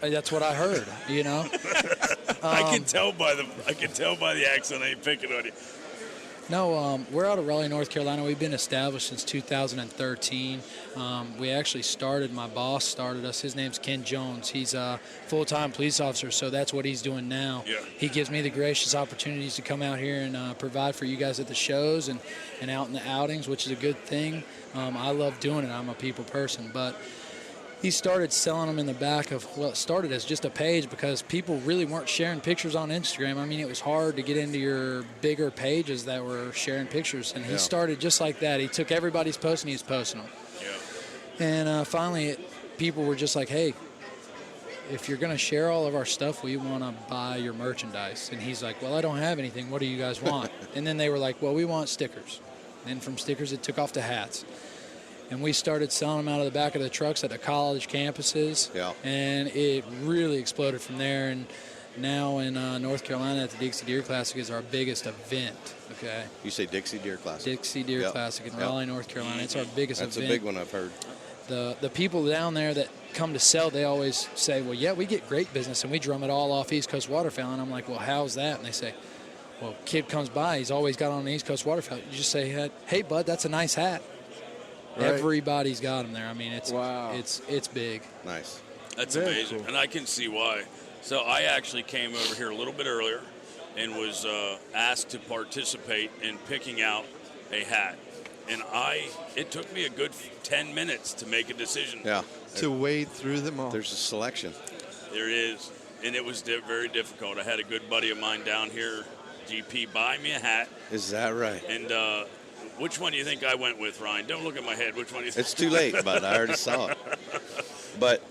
That's what I heard. I can tell by the accent. I ain't picking on you. No, we're out of Raleigh, North Carolina. We've been established since 2013. We actually started, my boss started us. His name's Ken Jones. He's a full-time police officer, so that's what he's doing now. Yeah. He gives me the gracious opportunities to come out here and provide for you guys at the shows and out in the outings, which is a good thing. I love doing it. I'm a people person, but he started selling them in the back of, well, it started as just a page because people really weren't sharing pictures on Instagram. I mean, it was hard to get into your bigger pages that were sharing pictures. And he started just like that. He took everybody's post and he was posting them. Yeah. And finally, people were just like, hey, if you're going to share all of our stuff, we want to buy your merchandise. And he's like, well, I don't have anything. What do you guys want? And then they were like, well, we want stickers. Then from stickers, it took off to hats. And we started selling them out of the back of the trucks at the college campuses. Yeah. And it really exploded from there. And now in North Carolina at the Dixie Deer Classic is our biggest event, okay? You say Dixie Deer Classic? Dixie Deer Classic in Raleigh, North Carolina. It's our biggest event. That's a big one, I've heard. The people down there that come to sell, they always say, well, yeah, we get great business, and we drum it all off East Coast Waterfowl. And I'm like, well, how's that? And they say, well, kid comes by, he's always got on the East Coast Waterfowl. You just say, hey, bud, that's a nice hat. Right. Everybody's got them there. I mean, it's big. Nice. That's amazing, cool. And I can see why. So I actually came over here a little bit earlier and was asked to participate in picking out a hat. And it took me a good 10 minutes to make a decision. Yeah. To wade through them all. There's a selection. There is. And it was very difficult. I had a good buddy of mine down here, GP, buy me a hat. Is that right? And which one do you think I went with, Ryan? Don't look at my head. Which one do you think? It's too late, bud. I already saw it. But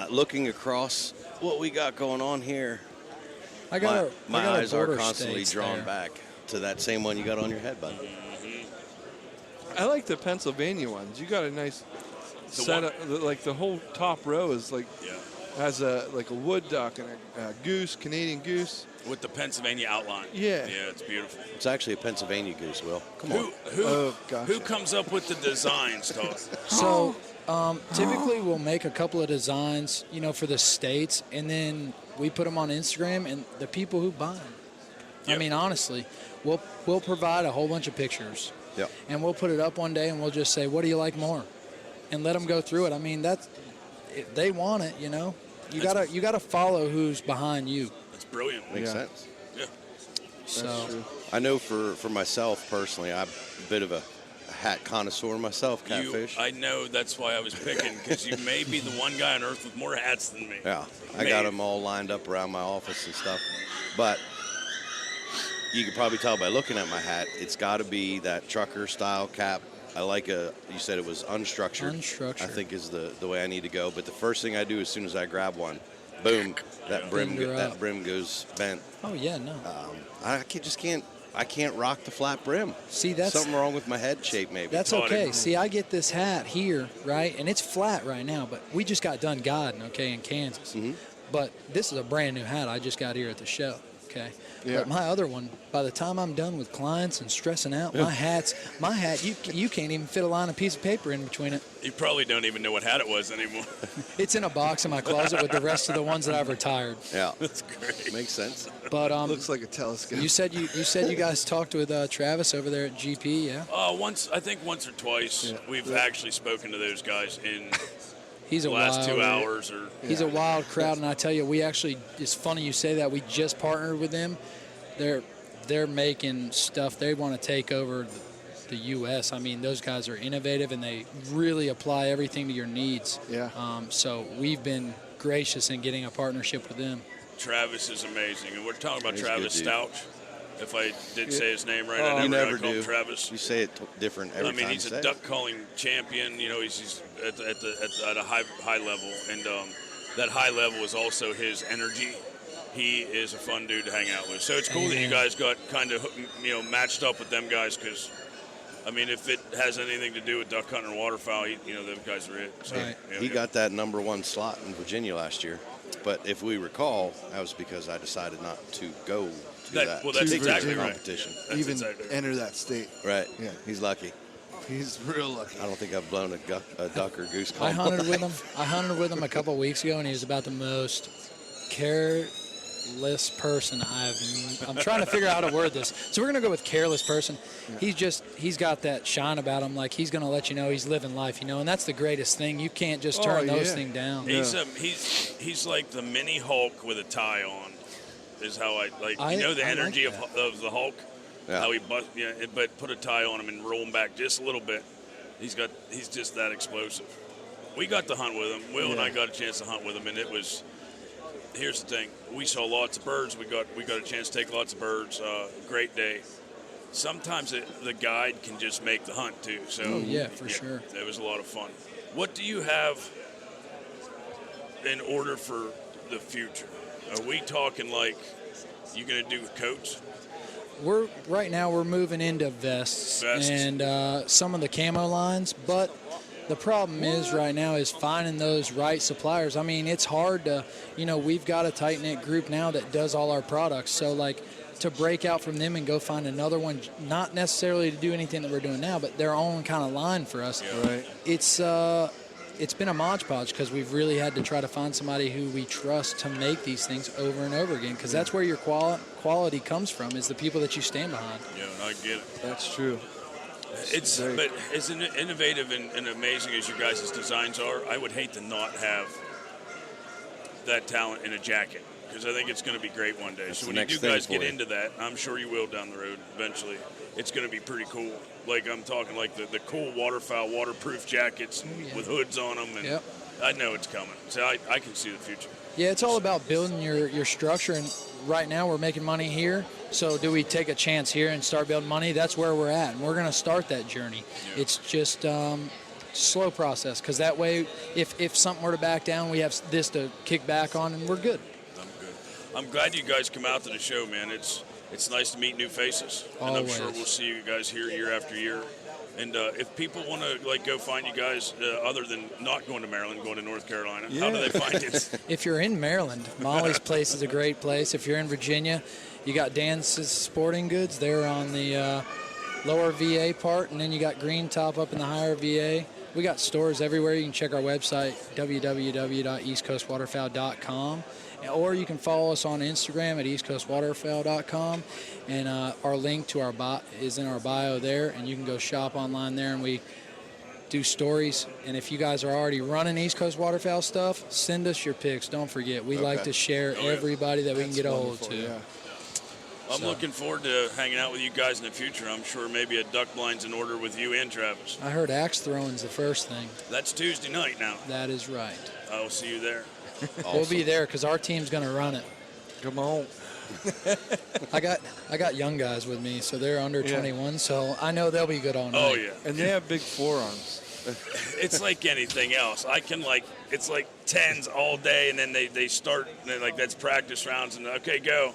looking across what we got going on here, my eyes are constantly drawn back to that same one you got on your head, bud. I like the Pennsylvania ones. You got a nice setup. Like the whole top row is like has a wood duck and a goose, Canadian goose. With the Pennsylvania outline. Yeah. Yeah, it's beautiful. It's actually a Pennsylvania goose, Will. Come on. Who comes up with the designs, Todd? So typically we'll make a couple of designs, for the states, and then we put them on Instagram, and the people who buy them. Yep. I mean, honestly, we'll provide a whole bunch of pictures. Yep. And we'll put it up one day, and we'll just say, what do you like more? And let them go through it. I mean, if they want it, You gotta follow who's behind you. That's brilliant. Makes sense. Yeah. So I know for myself personally, I'm a bit of a hat connoisseur myself, Catfish. I know that's why I was picking, because you may be the one guy on earth with more hats than me. Yeah, I got them all lined up around my office and stuff. But you can probably tell by looking at my hat, it's got to be that trucker style cap. I like you said it was unstructured. Unstructured. I think is the way I need to go. But the first thing I do as soon as I grab one, boom, that brim goes bent. Oh yeah, no. I can't rock the flat brim. See, that's something wrong with my head shape, maybe. That's okay. See, I get this hat here, right, and it's flat right now, but we just got done guiding, okay, in Kansas. Mm-hmm. But this is a brand new hat I just got here at the show. Okay. Yeah. But my other one, by the time I'm done with clients and stressing out, my hat, you can't even fit a line of piece of paper in between it. You probably don't even know what hat it was anymore. It's in a box in my closet with the rest of the ones that I've retired. Yeah, that's great. Makes sense. But looks like a telescope. You said you guys talked with Travis over there at GP, yeah? Once or twice we've actually spoken to those guys in He's the last 2 hours. He's a wild crowd, and I tell you, it's funny you say that. We just partnered with them. They're making stuff. They want to take over the U.S. I mean, those guys are innovative, and they really apply everything to your needs. Yeah. So we've been gracious in getting a partnership with them. Travis is amazing, and we're talking about He's Travis good, dude. Stouch. If I did say his name right, I you never never call him do. Travis. You say it different every time. I mean, he's a duck calling champion. He's at a high level, and that high level is also his energy. He is a fun dude to hang out with. So it's cool that you guys got kind of matched up with them guys, because I mean, if it has anything to do with duck hunting and waterfowl, those guys are it. So, Right. He got that number one slot in Virginia last year. But if we recall, that was because I decided not to go to that that's exactly right. competition. That's Even exactly right. enter that state. Right. Yeah. He's lucky. He's real lucky. I don't think I've blown a duck or goose call. I hunted with him a couple of weeks ago, and he was about the most careless person I'm trying to figure out how to word this. So we're going to go with careless person. He's got that shine about him. Like, he's going to let you know he's living life, and that's the greatest thing. You can't just turn those things down. He's like the mini Hulk with a tie on, is how I like. The energy of the Hulk, how he but put a tie on him and roll him back just a little bit. He's just that explosive. We got to hunt with him. Will and I got a chance to hunt with him, and it was. Here's the thing: we saw lots of birds. We got a chance to take lots of birds. Great day. Sometimes the guide can just make the hunt too. So for sure. It was a lot of fun. What do you have in order for the future? Are we talking like you going to do coats? Right now we're moving into vests. And some of the camo lines, but the problem is right now is finding those right suppliers. I mean, it's hard to, we've got a tight-knit group now that does all our products. So, like, to break out from them and go find another one, not necessarily to do anything that we're doing now, but their own kind of line for us. Yeah. Right. It's been a Mod Podge because we've really had to try to find somebody who we trust to make these things over and over again, because that's where your quality comes from, is the people that you stand behind. Yeah, I get it. That's true. But as innovative and amazing as you guys' designs are, I would hate to not have that talent in a jacket, because I think it's going to be great one day. That's so when you do guys get into that, I'm sure you will down the road eventually, it's going to be pretty cool. Like, I'm talking like the cool waterfowl waterproof jackets with hoods on them, and I know it's coming. So I can see the future. Yeah, it's all about building your structure, and right now we're making money here. So do we take a chance here and start building money? That's where we're at, and we're going to start that journey. Yeah. It's just slow process, because that way, if something were to back down, we have this to kick back on, and we're good. I'm glad you guys come out to the show, man. It's nice to meet new faces, and I'm sure we'll see you guys here year after year. And if people want to go find you guys, other than not going to Maryland, going to North Carolina, how do they find you? If you're in Maryland, Molly's Place is a great place. If you're in Virginia, you got Dance's Sporting Goods. They're on the lower VA part, and then you got Green Top up in the higher VA. We got stores everywhere. You can check our website, www.eastcoastwaterfowl.com. Or you can follow us on Instagram at eastcoastwaterfowl.com, and our link to our is in our bio there, and you can go shop online there, and we do stories. And if you guys are already running East Coast Waterfowl stuff, send us your pics. Don't forget, we like to share everybody that we can get a hold to. Yeah. I'm looking forward to hanging out with you guys in the future. I'm sure maybe a duck blind's in order with you and Travis. I heard axe throwing's the first thing. That's Tuesday night now. That is right. I will see you there. Awesome. We'll be there because our team's going to run it. Come on. I got young guys with me, so they're under 21, so I know they'll be good all night. Oh, yeah. And they have big forearms. It's like anything else. I can it's like 10s all day, and then they start, and that's practice rounds, and okay, go.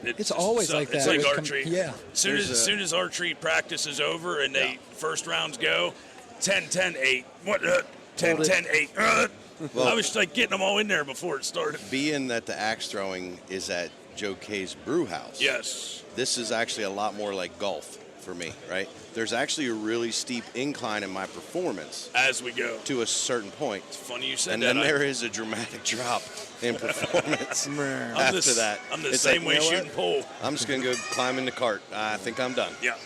It's always like that. It's like archery. Yeah. As soon as archery practice is over and first rounds go, 10, 10, 8. What? 10, 10, 8. Well, I was getting them all in there before it started. Being that the axe throwing is at Joe Kay's brew house. Yes. This is actually a lot more like golf for me, right? There's actually a really steep incline in my performance as we go to a certain point. It's funny you said and that. And then there is a dramatic drop in performance after that. I'm the same way shooting pole. I'm just going to go climb in the cart. I think I'm done. Yeah.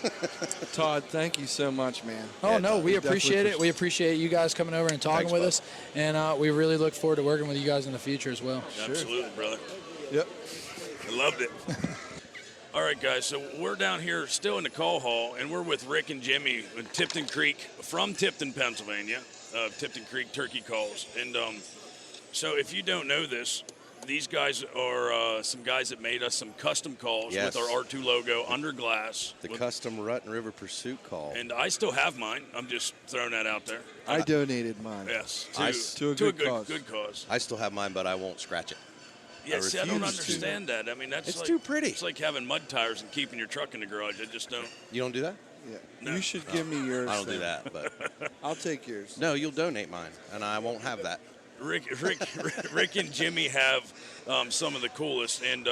Todd, thank you so much, man. Oh, no, we appreciate it. We appreciate you guys coming over and talking with us. And we really look forward to working with you guys in the future as well. Absolutely, brother. Yep. I loved it. All right, guys, so we're down here still in the call hall, and we're with Rick and Jimmy in Tipton Creek from Tipton, Pennsylvania, Tipton Creek Turkey Calls. And so if you don't know this, these guys are some guys that made us some custom calls with our R2 logo under glass. The custom Rut and River Pursuit call. And I still have mine. I'm just throwing that out there. I donated mine. Yes. To a good cause. Good cause. I still have mine, but I won't scratch it. Yeah, I don't understand that. I mean, it's too pretty. It's like having mud tires and keeping your truck in the garage. I just don't. You don't do that? Yeah. No. You should give me yours. I don't do that, but I'll take yours. No, you'll donate mine, and I won't have that. Rick and Jimmy have some of the coolest and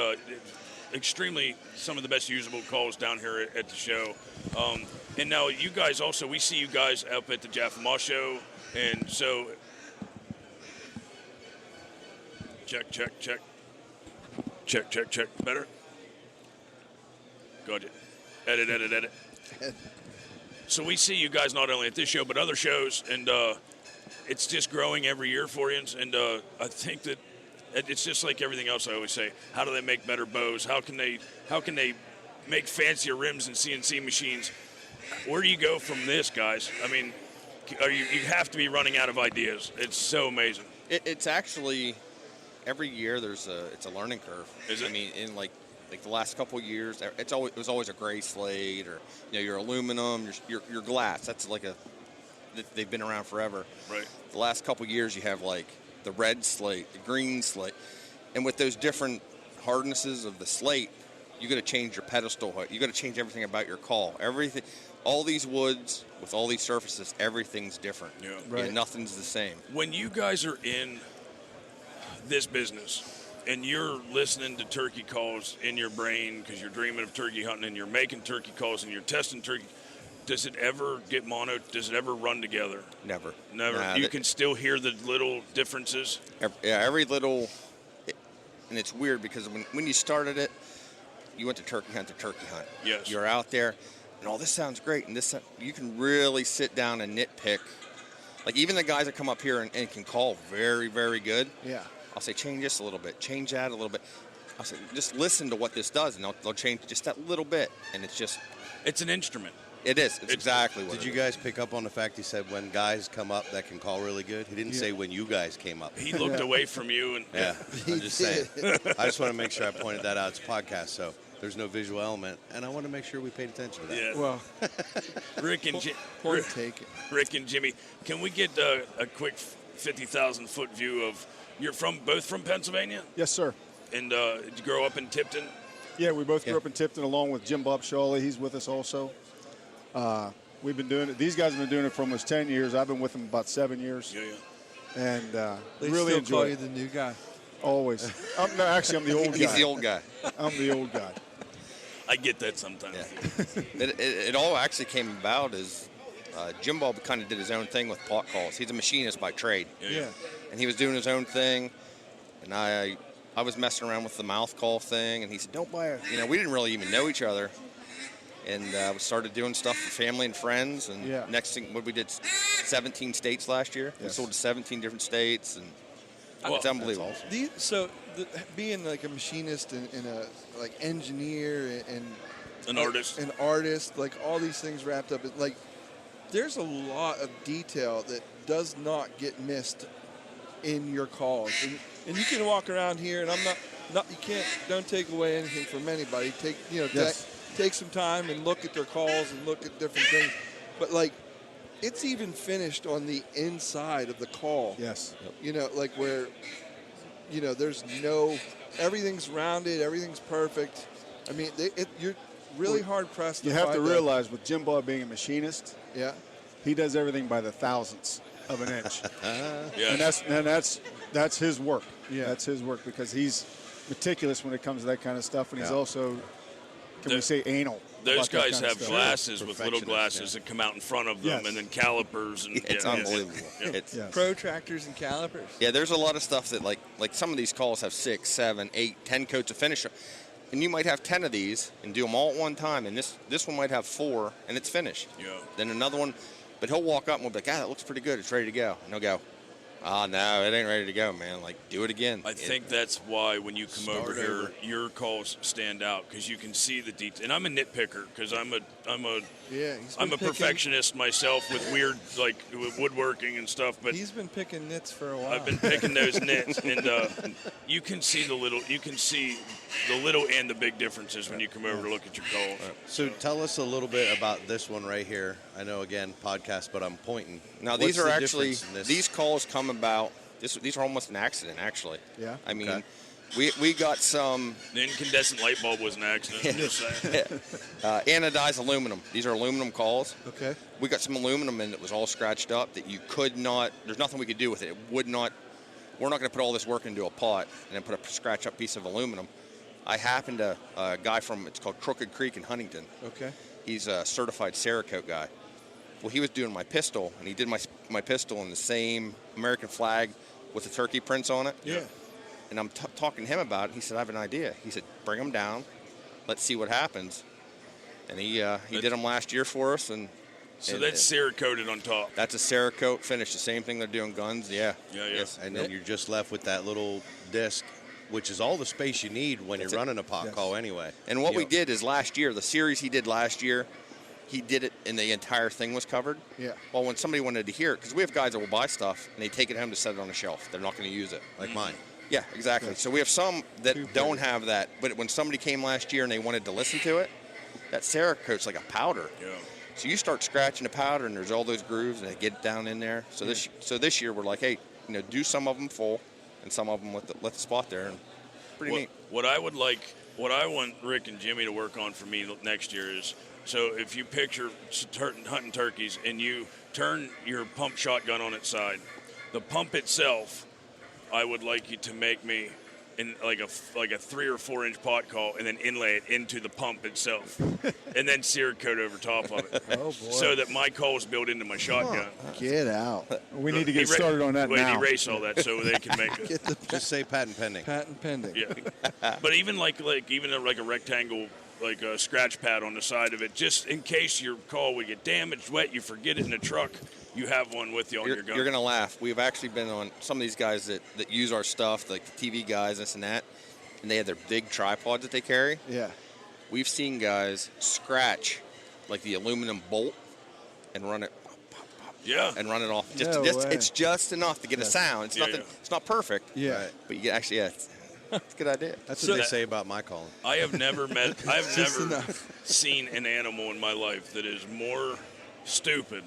extremely some of the best usable calls down here at the show. And now you guys also, we see you guys up at the Jaffa Moss show, and so check. Check. Better? Gotcha. Edit. So we see you guys not only at this show, but other shows, and it's just growing every year for you. And I think that it's just like everything else I always say. How do they make better bows? How can they make fancier rims and CNC machines? Where do you go from this, guys? I mean, you have to be running out of ideas. It's so amazing. It's actually every year it's a learning curve. Is it? I mean, in like the last couple of years, it was always a gray slate, or your aluminum, your glass. That's they've been around forever. Right. The last couple of years, you have like the red slate, the green slate, and with those different hardnesses of the slate, you got to change your pedestal height. You got to change everything about your call. Everything, all these woods with all these surfaces, everything's different. Yeah. Right. Yeah, nothing's the same. When you guys are in this business and you're listening to turkey calls in your brain because you're dreaming of turkey hunting and you're making turkey calls and you're testing turkey, does it ever get mono? Does it ever run together? Never. Never. You can still hear the little differences? Every little, and it's weird because when you started it, you went to turkey hunt. Yes. You're out there, and this sounds great, and you can really sit down and nitpick. Like even the guys that come up here and can call very, very good. Yeah. I'll say, change this a little bit, change that a little bit. I'll say, just listen to what this does, and they'll change just that little bit, and it's an instrument. It is. It's exactly what Did you guys pick up on the fact he said when guys come up that can call really good? He didn't say when you guys came up. He looked away from you. And yeah, I'm just saying. I just want to make sure I pointed that out. It's a podcast, so there's no visual element, and I want to make sure we paid attention to that. Yeah. Well, Rick and point taken. Rick and Jimmy, can we get a quick 50,000-foot view of you're both from Pennsylvania? Yes, sir. And did you grow up in Tipton? Yeah, we both grew up in Tipton along with Jim Bob Shawley. He's with us also. We've been doing it. These guys have been doing it for almost 10 years. I've been with them about 7 years. Yeah. And they really still enjoy call it. you the new guy. Always. No, actually, I'm the old guy. He's the old guy. I'm the old guy. I get that sometimes. Yeah. it all actually came about as Jim Bob kind of did his own thing with pot calls. He's a machinist by trade. Yeah. And he was doing his own thing, and I was messing around with the mouth call thing, and he said, don't buy it. We didn't really even know each other. And we started doing stuff for family and friends. And next thing, we did 17 states last year. Yes. We sold to 17 different states, and it's unbelievable. Being like a machinist and a like engineer and an artist, like all these things wrapped up. Like there's a lot of detail that does not get missed in your calls, and you can walk around here, and I'm not don't take away anything from anybody. Take some time and look at their calls and look at different things. But, like, it's even finished on the inside of the call. Yes. Like where, there's everything's rounded, everything's perfect. I mean, you're really hard-pressed to You have to find that. realize with Jim Bob being a machinist, he does everything by the thousandths of an inch. Yes. And that's his work. Yeah. That's his work because he's meticulous when it comes to that kind of stuff, and he's also... Can we say anal? Those guys have glasses with little glasses that come out in front of them, Yes. and then calipers. And It's unbelievable. It's protractors and calipers. Yeah, there's a lot of stuff that like some of these calls have 6, 7, 8, 10 coats of finish, and you might have 10 of these and do them all at one time, and this one might have 4 and it's finished. Yeah. Then another one, but he'll walk up and we'll be like, that looks pretty good. It's ready to go. And he'll go, no, it ain't ready to go, man. Like, do it again. I think that's why when you come over here, your calls stand out because you can see the detail. And I'm a nitpicker because I'm a perfectionist myself with weird with woodworking and stuff. But he's been picking nits for a while. I've been picking those nits, and you can see the little and the big differences when you come over to look at your calls. So tell us a little bit about this one right here. I know, again, podcast, but I'm pointing. Now, What's these are the actually, difference in this? these calls come about, these are almost an accident, actually. Yeah. I mean, we got some... The incandescent light bulb was an accident. I'm just saying. Anodized aluminum. These are aluminum calls. Okay. We got some aluminum in that was all scratched up that you could not, there's nothing we could do with it. It would not, we're not going to put all this work into a pot and then put a scratch up piece of aluminum. I happened to, a guy from, it's called Crooked Creek in Huntington. Okay. He's a certified Cerakote guy. Well, he was doing my pistol, and he did my pistol in the same American flag with the turkey prints on it. Yeah. And I'm talking to him about it. He said, I have an idea. He said, bring them down. Let's see what happens. And he did them last year for us. So that's Cerakoted on top. That's a Cerakote finish. The same thing they're doing guns. Yeah. Yeah. Yes. And then you're just left with that little disc, which is all the space you need when you're running a pot call anyway. And what we did is last year, the series he did last year, he did it and the entire thing was covered. Yeah. Well, when somebody wanted to hear it, because we have guys that will buy stuff and they take it home to set it on a shelf. They're not going to use it. Like mine. Yeah, exactly. So we have some that don't have that. But when somebody came last year and they wanted to listen to it, that Cerakote's like a powder. Yeah. So you start scratching the powder, and there's all those grooves, and they get down in there. So this year we're like, hey, do some of them full, and some of them let the spot there, and pretty neat. What I want Rick and Jimmy to work on for me next year is, so if you picture hunting turkeys and you turn your pump shotgun on its side, the pump itself, I would like you to make me in like a 3 or 4 inch pot call and then inlay it into the pump itself and then Cerakote over top of it. Oh, boy. So that my call is built into my shotgun. Get out. We need to get started on that now. Erase all that so they can make it. Just say patent pending. Patent pending. Yeah. But even like a rectangle, like a scratch pad on the side of it, just in case your call would get damaged, wet, you forget it in the truck, you have one with you on your gun. You're going to laugh. We've actually been on some of these guys that use our stuff, like the TV guys, this and that, and they have their big tripods that they carry. Yeah. We've seen guys scratch like the aluminum bolt and run it. Yeah. And run it off. It's just enough to get a sound. It's nothing. It's not perfect. Yeah. Right. But you get it's a good idea. That's what they say about my calling. I have never seen an animal in my life that is more stupid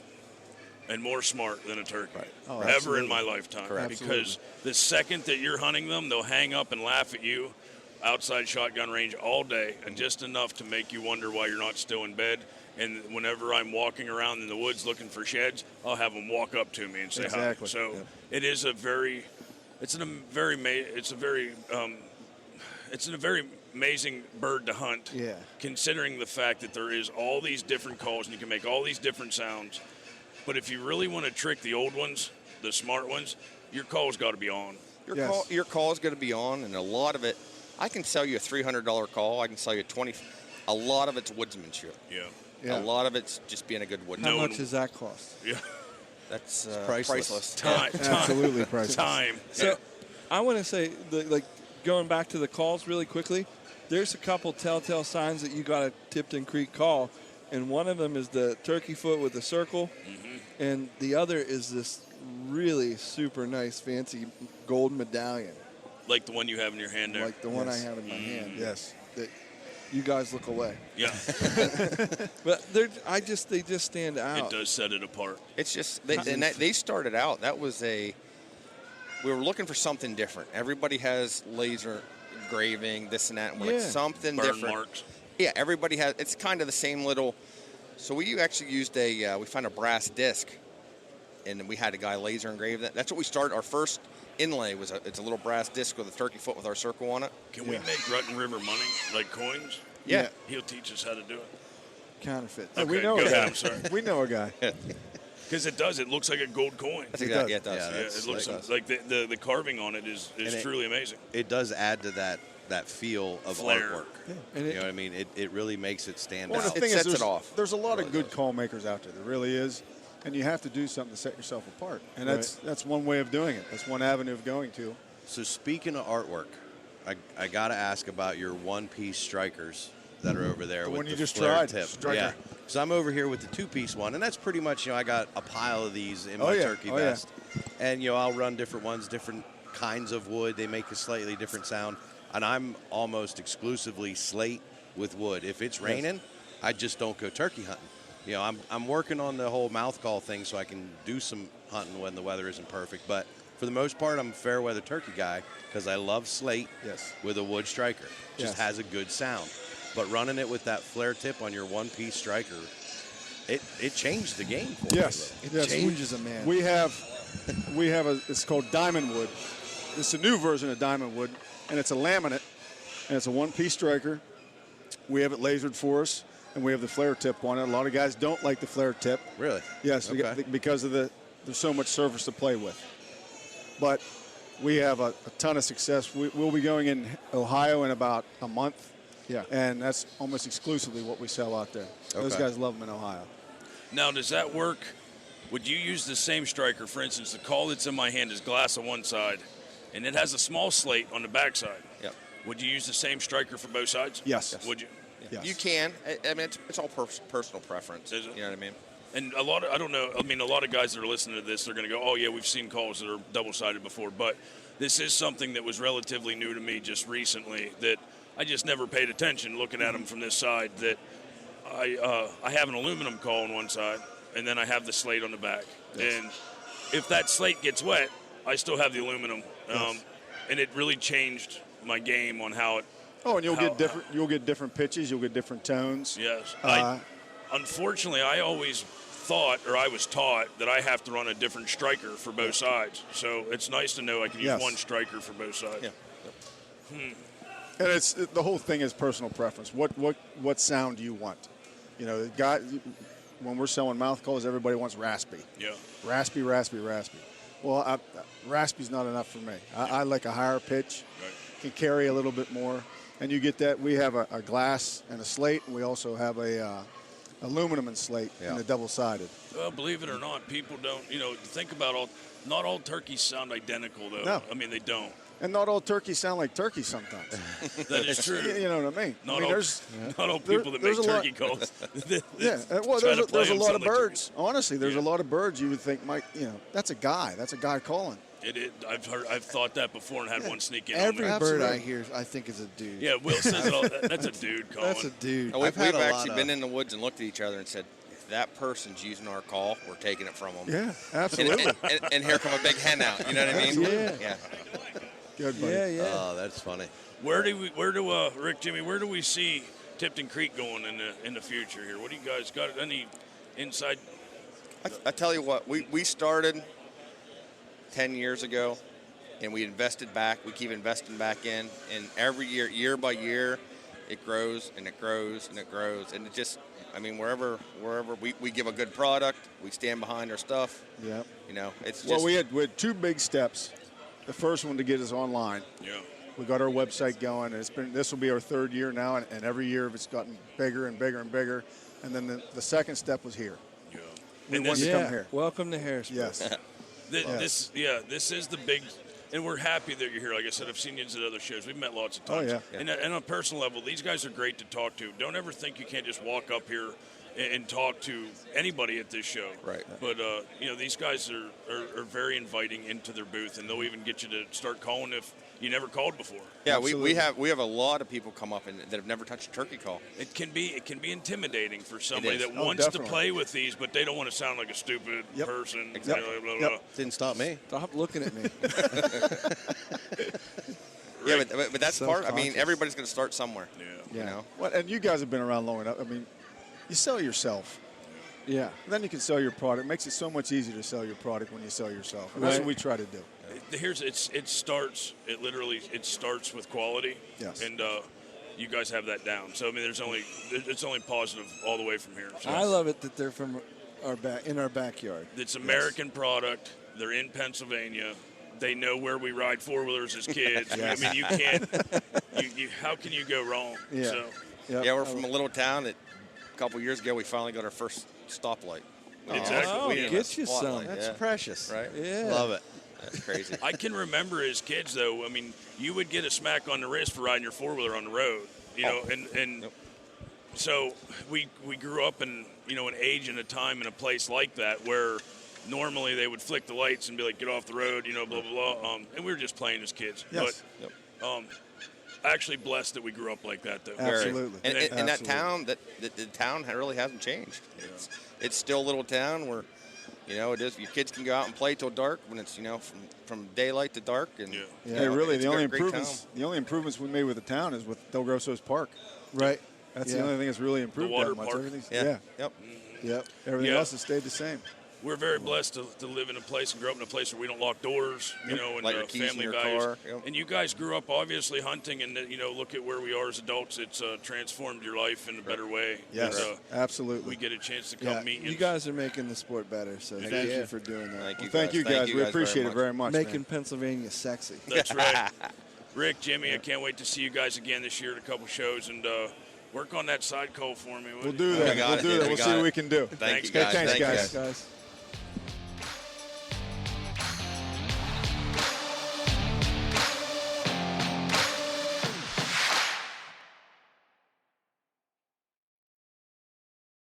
and more smart than a turkey ever in my lifetime. Correct. Because the second that you're hunting them, they'll hang up and laugh at you outside shotgun range all day, and just enough to make you wonder why you're not still in bed. And whenever I'm walking around in the woods looking for sheds, I'll have them walk up to me and say hi. So it is a very amazing bird to hunt. Yeah. Considering the fact that there is all these different calls and you can make all these different sounds. But if you really want to trick the old ones, the smart ones, your call's got to be on. Your call is going to be on, and a lot of it, I can sell you a $300 call. I can sell you a lot of it's woodsmanship. Yeah. A lot of it's just being a good woodsman. How much does that cost? Yeah. That's priceless. Time. Absolutely priceless. Time. So I want to say, going back to the calls really quickly, there's a couple telltale signs that you got a Tipton Creek call, and one of them is the turkey foot with the circle, and the other is this really super nice, fancy gold medallion. Like the one you have in your hand there. Like the one I have in my hand. Yes. That you guys look away. Yeah. But they just stand out. It does set it apart. It's just they started out. We were looking for something different. Everybody has laser engraving, this and that. And we're like something Burn different. marks. Yeah, everybody has. It's kind of the same little. So we actually used we found a brass disc, and we had a guy laser engrave that. That's what we started. Our first inlay it's a little brass disc with a turkey foot with our circle on it. Can we make Rutten River money, like coins? Yeah. He'll teach us how to do it. Counterfeit. Okay, we know go a ahead, guy. I'm sorry. We know a guy. Because it does. It looks like a gold coin. That's exactly. It does. Yeah, It looks like the carving on it is truly amazing. It does add to that feel of Flair. artwork. And You know what I mean? It really makes it stand Well, out. the thing sets is, it off. there's a lot of good call makers out there. There really is. And you have to do something to set yourself apart. And that's one way of doing it. That's one avenue of going to. So speaking of artwork, I got to ask about your one-piece strikers that are over there The with one you the just flare tried, tip. striker. Yeah. So I'm over here with the two-piece one, and that's pretty much, I got a pile of these in my turkey vest. And, I'll run different ones, different kinds of wood. They make a slightly different sound. And I'm almost exclusively slate with wood. If it's raining, I just don't go turkey hunting. I'm working on the whole mouth call thing so I can do some hunting when the weather isn't perfect. But for the most part, I'm a fair weather turkey guy because I love slate with a wood striker. Just has a good sound. But running it with that flare tip on your one-piece striker, it changed the game for me. Yes. It changes a man. We have it's called diamond wood. It's a new version of diamond wood, and it's a laminate, and it's a one-piece striker. We have it lasered for us, and we have the flare tip on it. A lot of guys don't like the flare tip. Really? Yes, Okay. because of there's so much surface to play with. But we have a ton of success. We'll be going in Ohio in about a month. Yeah. And that's almost exclusively what we sell out there. Those Okay. guys love them in Ohio. Now, does that work? Would you use the same striker? For instance, the call that's in my hand is glass on one side, and it has a small slate on the backside. Yep. Would you use the same striker for both sides? Yes. Would you? Yes. You can. I mean, it's all personal preference. Is it? You know what I mean? And a lot of, I don't know, I mean, a lot of guys that are listening to this, they're going to go, oh, yeah, we've seen calls that are double-sided before. But this is something that was relatively new to me just recently that I just never paid attention looking at them from this side, that I have an aluminum call on one side, and then I have the slate on the back. Yes. And if that slate gets wet, I still have the aluminum. Yes. And it really changed my game on how it. Oh, and you'll get different pitches. You'll get different tones. Yes. Unfortunately, I always thought, or I was taught, that I have to run a different striker for both sides. So it's nice to know I can use Yes. one striker for both sides. Yeah. And the whole thing is personal preference. What sound do you want? You know, when we're selling mouth calls, everybody wants raspy. Yeah. Raspy, raspy, raspy. Well, raspy's not enough for me. I like a higher pitch, can carry a little bit more, and you get that. We have a glass and a slate, and we also have a aluminum and slate and a double-sided. Well, believe it or not, people don't, think about not all turkeys sound identical, though. No. I mean, they don't. And not all turkeys sound like turkeys sometimes. That is true. You know what I mean? Not I mean, all people that make turkey calls. Yeah, well, try to play there's a them lot sound of like birds. Honestly, there's a lot of birds you would think might, that's a guy. That's a guy calling. I've thought that before and had one sneak in. Every on me. bird I hear, I think is a dude. Yeah, Will says it all. That's a dude calling. That's a dude. Oh, we've had a lot actually of- been in the woods and looked at each other and said, if that person's using our call, we're taking it from them. Yeah, absolutely. And here come a big hen out. You know what I mean? Absolutely. Yeah. Good, buddy. Yeah. Oh, that's funny. Where do Rick, Jimmy? Where do we see Tipton Creek going in the future here? What do you guys got? Any inside? I tell you what, we started 10 years ago, and we invested back. We keep investing back in, and every year by year, it grows and it grows and it grows, and it just. I mean, wherever we give a good product, we stand behind our stuff. Yeah. It's just. Well, we had two big steps. The first one to get us online. Yeah. We got our website going, and this will be our third year now, and every year it's gotten bigger and bigger and bigger. And then the second step was here. Yeah. We wanted to come here. Welcome to Harrisburg. Yes. This is the big, and we're happy that you're here. Like I said, I've seen you at other shows. We've met lots of Oh, times. yeah. And on a personal level, these guys are great to talk to. Don't ever think you can't just walk up here and talk to anybody at this show. Right. But these guys are very inviting into their booth, and they'll even get you to start calling if you never called before. Yeah, we have a lot of people come up that have never touched a turkey call. It can be intimidating for somebody is. that Oh, wants definitely. to play with these, but they don't want to sound like a stupid person. Exactly. Blah, blah, blah. Yep. Didn't stop me. Stop looking at me. Yeah, but that's part. I mean, Self-conscious. everybody's going to start somewhere. Yeah. Yeah. You know? Well, and you guys have been around long enough. I mean, you sell yourself. Yeah. Then you can sell your product. It makes it so much easier to sell your product when you sell yourself. And that's what we try to do. It starts with quality. Yes. And you guys have that down. So I mean, it's only positive all the way from here. So I love it that they're from in our backyard. It's American product. They're in Pennsylvania. They know where we ride four-wheelers as kids. Yes. I mean, you can't. How can you go wrong? Yeah. So, Yep. Yeah, we're from a little town that a couple years ago we finally got our first stoplight. Exactly. Oh, We didn't get have you a spotlight, some. That's yeah. precious. Right? Yeah. Love it. That's crazy. I can remember as kids, though. I mean, you would get a smack on the wrist for riding your four-wheeler on the road. And so we grew up in an age and a time and a place like that where normally they would flick the lights and be like, "Get off the road," blah blah blah. And we were just playing as kids. Yes. But actually blessed that we grew up like that, though. Absolutely. And that Absolutely. town, the town really hasn't changed. It's still a little town where, it is. Your kids can go out and play till dark when it's from daylight to dark. And Yeah, really, it's the a only great improvements we made with the town is with Del Grosso's Park. Right. That's Yeah. the only thing that's really improved water that much. park. Everything's Yeah. Yep. Yep. Everything Yeah. else has stayed the same. we're very blessed to live in a place and grow up in a place where we don't lock doors, you know, and Like your keys in family your values. car. Yep. And you guys grew up obviously hunting, and you know, look at where we are as adults. It's transformed your life in a better way. Yes, And, absolutely. we get a chance to come meet you guys are making the sport better, so thank you for doing that. Thank you guys. We appreciate it very much. Making man. Pennsylvania sexy. That's right. Rick, Jimmy, I can't wait to see you guys again this year at a couple shows, and work on that side call for me. We'll do that. We'll do that. We'll see what we can do. Thank you, Okay, guys. thanks, Thank you. guys. Guys.